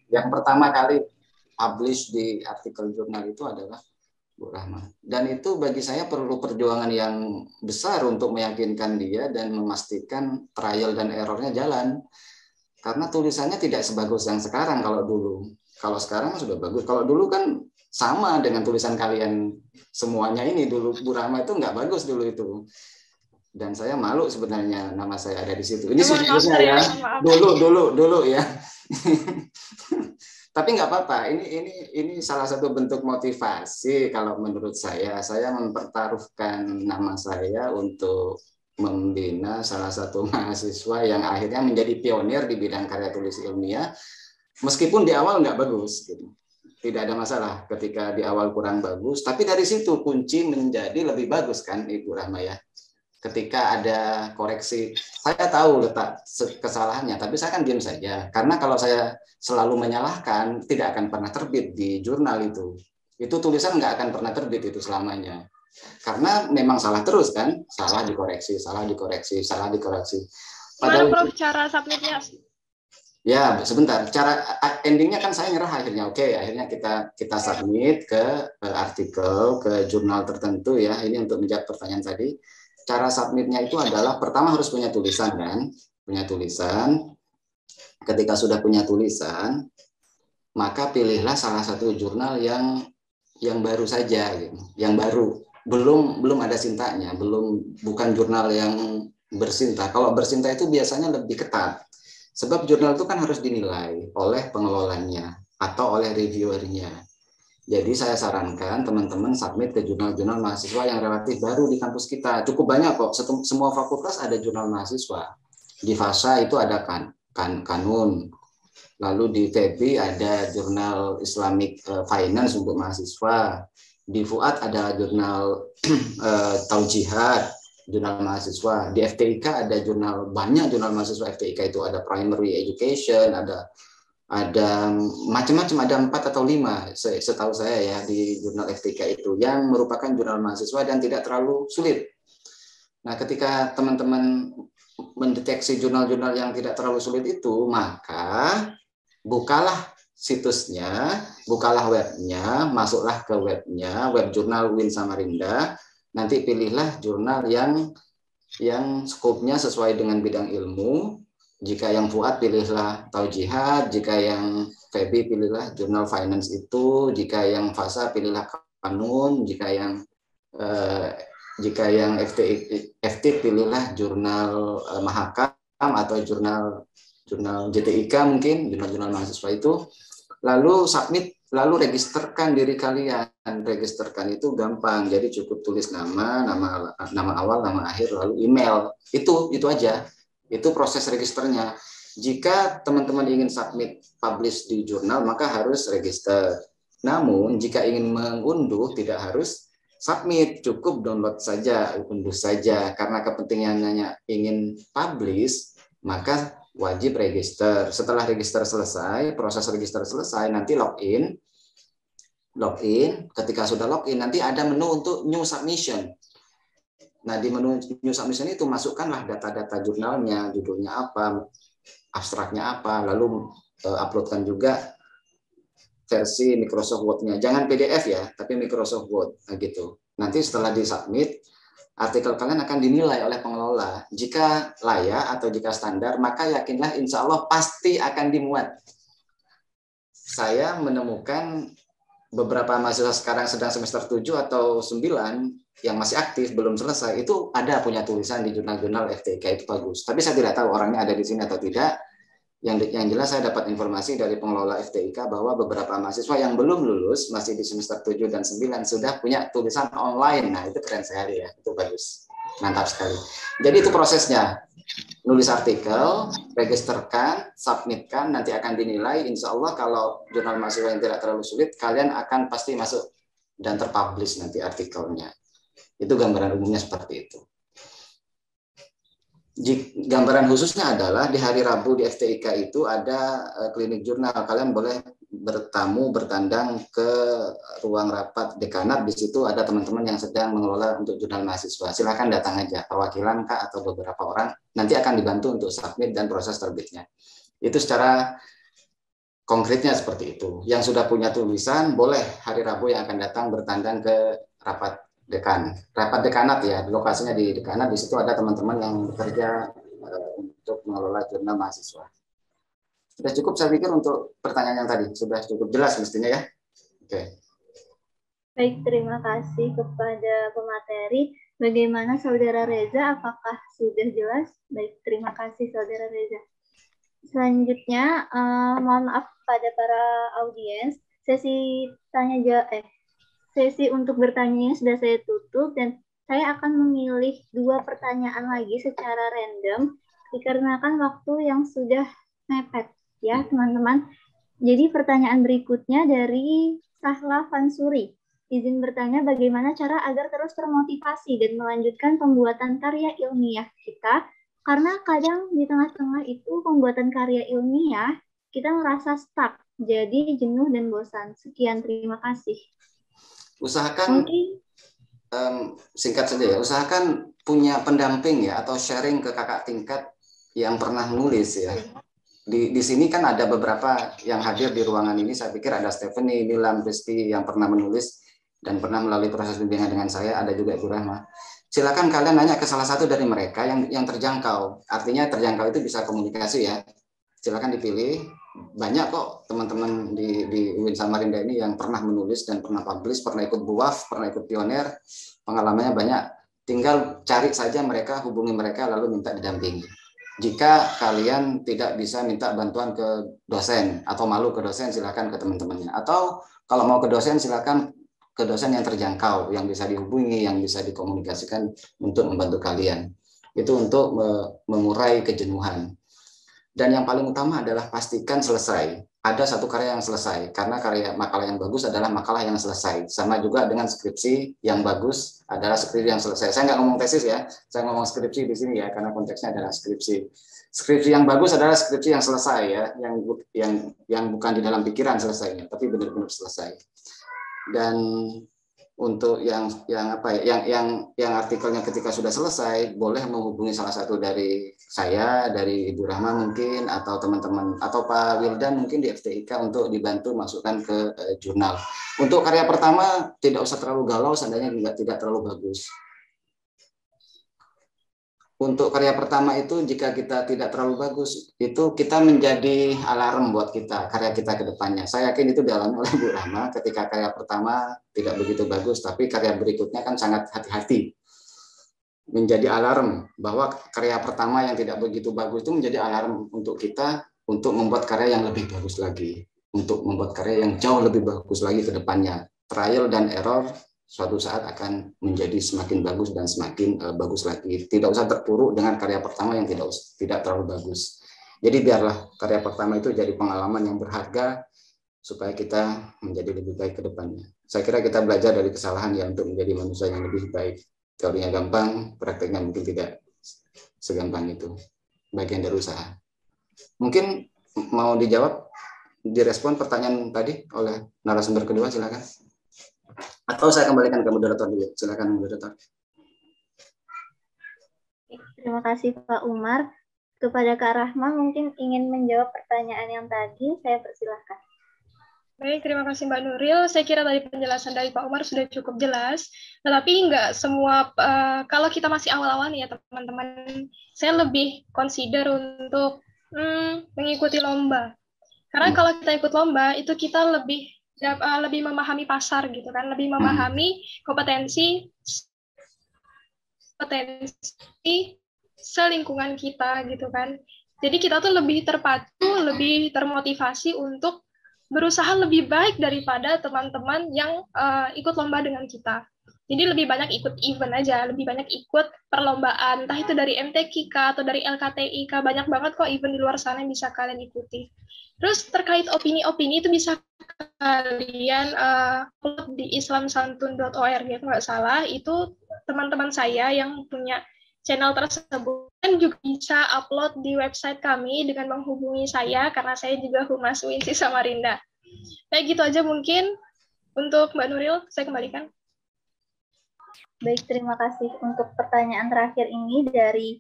Yang pertama kali publish di artikel jurnal itu adalah Bu Rahma. Dan itu bagi saya perlu perjuangan yang besar untuk meyakinkan dia dan memastikan trial dan errornya jalan. Karena tulisannya tidak sebagus yang sekarang kalau dulu. Kalau sekarang sudah bagus. Kalau dulu kan sama dengan tulisan kalian semuanya ini. Dulu Bu Rahma itu nggak bagus dulu itu. Dan saya malu sebenarnya nama saya ada di situ. Ini seriusnya ya. Dulu ya. Tapi nggak apa-apa, ini salah satu bentuk motivasi kalau menurut saya. Saya mempertaruhkan nama saya untuk membina salah satu mahasiswa yang akhirnya menjadi pionir di bidang karya tulis ilmiah, meskipun di awal nggak bagus. Gitu. Tidak ada masalah ketika di awal kurang bagus, tapi dari situ kunci menjadi lebih bagus kan Ibu Rahma ya. Ketika ada koreksi, saya tahu letak kesalahannya, tapi saya kan diam saja. Karena kalau saya selalu menyalahkan, tidak akan pernah terbit di jurnal itu. Itu tulisan nggak akan pernah terbit itu selamanya. Karena memang salah terus kan, salah dikoreksi. Padahal Prof, cara submitnya? Ya, sebentar. Cara endingnya kan saya nyerah akhirnya. Oke, akhirnya kita submit ke artikel, ke jurnal tertentu ya. Ini untuk menjawab pertanyaan tadi. Cara submitnya itu adalah pertama harus punya tulisan kan, punya tulisan. Ketika sudah punya tulisan, maka pilihlah salah satu jurnal yang baru saja, gitu. Yang baru, belum ada sintanya, bukan jurnal yang bersinta. Kalau bersinta itu biasanya lebih ketat, sebab jurnal itu kan harus dinilai oleh pengelolanya atau oleh reviewernya. Jadi saya sarankan teman-teman submit ke jurnal-jurnal mahasiswa yang relatif baru di kampus kita. Cukup banyak kok, semua fakultas ada jurnal mahasiswa. Di FASA itu ada Kanun. Lalu di FEBI ada jurnal Islamic Finance untuk mahasiswa. Di FUAD ada jurnal Taujihad, jurnal mahasiswa. Di FTIK ada banyak jurnal mahasiswa FTIK itu. Ada Primary Education, ada macam-macam, ada 4 atau 5 setahu saya ya di jurnal FTK itu yang merupakan jurnal mahasiswa dan tidak terlalu sulit. Nah, ketika teman-teman mendeteksi jurnal-jurnal yang tidak terlalu sulit itu, maka bukalah situsnya, bukalah webnya, masuklah ke webnya, web jurnal UIN Samarinda, nanti pilihlah jurnal yang skopnya sesuai dengan bidang ilmu. Jika yang FUAD pilihlah Taujihad, jika yang FEBI pilihlah jurnal finance itu, jika yang FASA pilihlah Kanun, jika yang FT pilihlah jurnal Mahakam atau jurnal JTIK mungkin, jurnal-jurnal mahasiswa itu. Lalu submit lalu registerkan diri kalian. Registerkan itu gampang, jadi cukup tulis nama awal, nama akhir, lalu email. Itu aja. Itu proses registernya. Jika teman-teman ingin submit publish di jurnal, maka harus register. Namun jika ingin mengunduh tidak harus submit, cukup download saja, unduh saja. Karena kepentingannya ingin publish, maka wajib register. Setelah register selesai, proses register selesai, nanti login. Ketika sudah login, nanti ada menu untuk new submission. Nah, di menu new submission itu masukkanlah data-data jurnalnya, judulnya apa, abstraknya apa, lalu uploadkan juga versi Microsoft Word-nya. Jangan PDF ya, tapi Microsoft Word. Nah, gitu. Nanti setelah disubmit, artikel kalian akan dinilai oleh pengelola. Jika layak atau jika standar, maka yakinlah insya Allah pasti akan dimuat. Saya menemukan beberapa mahasiswa sekarang sedang semester 7 atau 9 yang masih aktif, belum selesai, itu ada punya tulisan di jurnal-jurnal FTIK, itu bagus. Tapi saya tidak tahu orangnya ada di sini atau tidak. Yang jelas saya dapat informasi dari pengelola FTIK bahwa beberapa mahasiswa yang belum lulus, masih di semester 7 dan 9, sudah punya tulisan online. Nah, itu keren sekali ya, itu bagus. Mantap sekali. Jadi itu prosesnya. Nulis artikel, registerkan, submitkan, nanti akan dinilai. Insya Allah kalau jurnal mahasiswa yang tidak terlalu sulit, kalian akan pasti masuk dan terpublish nanti artikelnya. Itu gambaran umumnya seperti itu. Gambaran khususnya adalah di hari Rabu di FTIK itu ada klinik jurnal. Kalian boleh bertandang ke ruang rapat dekanat. Di situ ada teman-teman yang sedang mengelola untuk jurnal mahasiswa. Silahkan datang aja, perwakilan Kak atau beberapa orang. Nanti akan dibantu untuk submit dan proses terbitnya. Itu secara konkretnya seperti itu. Yang sudah punya tulisan boleh hari Rabu yang akan datang bertandang ke rapat rapat dekanat ya, lokasinya di dekanat. Di situ ada teman-teman yang bekerja untuk mengelola jurnal mahasiswa. Sudah cukup saya pikir untuk pertanyaan yang tadi, sudah cukup jelas mestinya ya. Oke. Baik, terima kasih kepada pemateri. Bagaimana Saudara Reza, apakah sudah jelas? Baik, terima kasih Saudara Reza. Selanjutnya, mohon maaf pada para audiens, sesi untuk bertanya sudah saya tutup dan saya akan memilih 2 pertanyaan lagi secara random dikarenakan waktu yang sudah mepet ya teman-teman. Jadi pertanyaan berikutnya dari Sahla Fansuri. Izin bertanya bagaimana cara agar terus termotivasi dan melanjutkan pembuatan karya ilmiah kita, karena kadang di tengah-tengah itu pembuatan karya ilmiah kita merasa stuck, jadi jenuh dan bosan. Sekian, terima kasih. Usahakan singkat saja ya, usahakan punya pendamping ya atau sharing ke kakak tingkat yang pernah nulis ya. Di sini kan ada beberapa yang hadir di ruangan ini, saya pikir ada Stephanie, Nilam, Risti yang pernah menulis dan pernah melalui proses bimbingan dengan saya, ada juga Ibu Rahma. Silakan kalian nanya ke salah satu dari mereka yang terjangkau. Artinya terjangkau itu bisa komunikasi ya. Silakan dipilih. Banyak kok teman-teman di UIN Samarinda ini yang pernah menulis dan pernah publish, pernah ikut BUAF, pernah ikut pioner, pengalamannya banyak. Tinggal cari saja mereka, hubungi mereka, lalu minta didampingi. Jika kalian tidak bisa minta bantuan ke dosen atau malu ke dosen, silakan ke teman-temannya. Atau kalau mau ke dosen, silakan ke dosen yang terjangkau, yang bisa dihubungi, yang bisa dikomunikasikan untuk membantu kalian. Itu untuk mengurai kejenuhan. Dan yang paling utama adalah pastikan selesai. Ada satu karya yang selesai, karena makalah yang bagus adalah makalah yang selesai. Sama juga dengan skripsi yang bagus adalah skripsi yang selesai. Saya nggak ngomong tesis ya, saya ngomong skripsi di sini ya, karena konteksnya adalah skripsi. Skripsi yang bagus adalah skripsi yang selesai ya, yang bukan di dalam pikiran selesainya, tapi benar-benar selesai. Dan untuk yang artikelnya ketika sudah selesai, boleh menghubungi salah satu dari saya, dari Ibu Rahma mungkin, atau teman-teman, atau Pak Wildan mungkin di FTIK untuk dibantu masukkan ke jurnal. Untuk karya pertama tidak usah terlalu galau, seandainya tidak terlalu bagus. Untuk karya pertama itu jika kita tidak terlalu bagus, itu kita menjadi alarm buat kita, karya kita ke depannya. Saya yakin itu dialami oleh Bu Rahma ketika karya pertama tidak begitu bagus, tapi karya berikutnya kan sangat hati-hati. Menjadi alarm bahwa karya pertama yang tidak begitu bagus itu menjadi alarm untuk kita untuk membuat karya yang lebih bagus lagi. untuk membuat karya yang jauh lebih bagus lagi ke depannya. Trial dan error suatu saat akan menjadi semakin bagus dan semakin bagus lagi. Tidak usah terpuruk dengan karya pertama yang tidak terlalu bagus. Jadi biarlah karya pertama itu jadi pengalaman yang berharga supaya kita menjadi lebih baik ke depannya. Saya kira kita belajar dari kesalahan ya untuk menjadi manusia yang lebih baik. Teorinya gampang, prakteknya mungkin tidak segampang itu. Bagian dari usaha. Mungkin mau dijawab, direspon pertanyaan tadi oleh narasumber kedua, silakan. Atau saya kembalikan ke moderator dulu. Silakan moderator. Terima kasih Pak Umar. Kepada Kak Rahma mungkin ingin menjawab pertanyaan yang tadi, saya persilahkan. Baik, terima kasih Mbak Nuril. Saya kira tadi penjelasan dari Pak Umar sudah cukup jelas. Tetapi nggak semua, kalau kita masih awal-awal nih ya teman-teman, saya lebih consider untuk mengikuti lomba. Karena kalau kita ikut lomba, itu kita lebih memahami pasar gitu kan, lebih memahami kompetensi selingkungan kita gitu kan. Jadi kita tuh lebih terpacu, lebih termotivasi untuk berusaha lebih baik daripada teman-teman yang ikut lomba dengan kita. Jadi lebih banyak ikut event aja, lebih banyak ikut perlombaan, entah itu dari MTQ atau dari LKTI, banyak banget kok event di luar sana yang bisa kalian ikuti. Terus terkait opini-opini itu bisa kalian upload di islamsantun.org, itu nggak salah, itu teman-teman saya yang punya channel tersebut kan juga bisa upload di website kami dengan menghubungi saya karena saya juga Humas UINSI Samarinda. Baik, gitu aja mungkin untuk Mbak Nuril, saya kembalikan. Baik, terima kasih untuk pertanyaan terakhir ini dari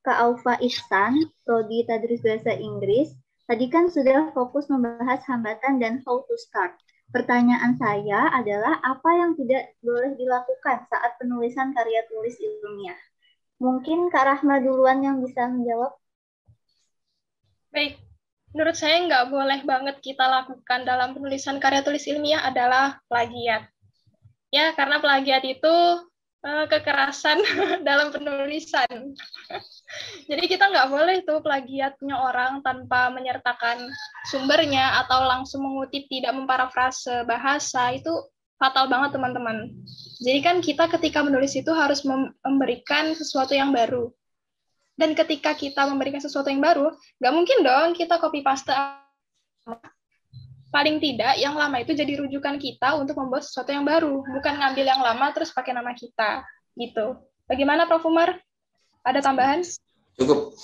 Kak Aufa Ihsan, Prodi Tadris Bahasa Inggris. Tadi kan sudah fokus membahas hambatan dan how to start. Pertanyaan saya adalah apa yang tidak boleh dilakukan saat penulisan karya tulis ilmiah? Mungkin Kak Rahma duluan yang bisa menjawab. Baik, menurut saya nggak boleh banget kita lakukan dalam penulisan karya tulis ilmiah adalah plagiat. Ya, karena plagiat itu kekerasan dalam penulisan. Jadi kita nggak boleh tuh plagiatnya orang tanpa menyertakan sumbernya atau langsung mengutip, tidak memparafrase bahasa, itu fatal banget teman-teman. Jadi kan kita ketika menulis itu harus memberikan sesuatu yang baru. Dan ketika kita memberikan sesuatu yang baru, nggak mungkin dong kita copy paste. Paling tidak yang lama itu jadi rujukan kita untuk membuat sesuatu yang baru, bukan ngambil yang lama terus pakai nama kita, gitu. Bagaimana Prof. Umar? Ada tambahan? Cukup,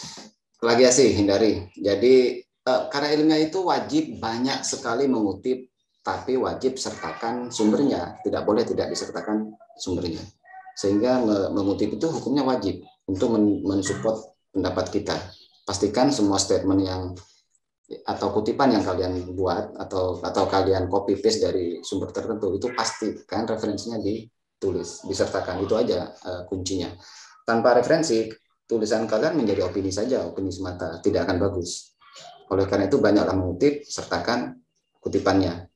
plagiasi hindari. Jadi karya ilmiah itu wajib banyak sekali mengutip, tapi wajib sertakan sumbernya. Tidak boleh tidak disertakan sumbernya. Sehingga mengutip itu hukumnya wajib untuk mensupport pendapat kita. Pastikan semua statement yang atau kutipan yang kalian buat atau kalian copy paste dari sumber tertentu itu pastikan referensinya ditulis, disertakan. Itu aja kuncinya. Tanpa referensi, tulisan kalian menjadi opini saja, opini semata, tidak akan bagus. Oleh karena itu banyaklah mengutip, sertakan kutipannya.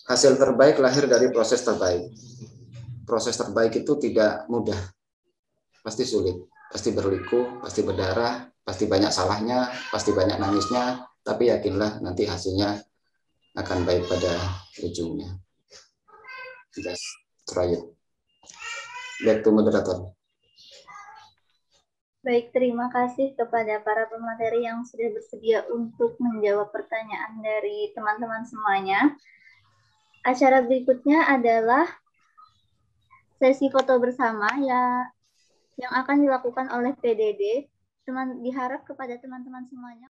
Hasil terbaik lahir dari proses terbaik. Proses terbaik itu tidak mudah, pasti sulit, pasti berliku, pasti berdarah, pasti banyak salahnya, pasti banyak nangisnya, tapi yakinlah nanti hasilnya akan baik pada ujungnya. Just try it. Back to moderator. Baik, terima kasih kepada para pemateri yang sudah bersedia untuk menjawab pertanyaan dari teman-teman semuanya. Acara berikutnya adalah sesi foto bersama yang akan dilakukan oleh PDD. Diharap kepada teman-teman semuanya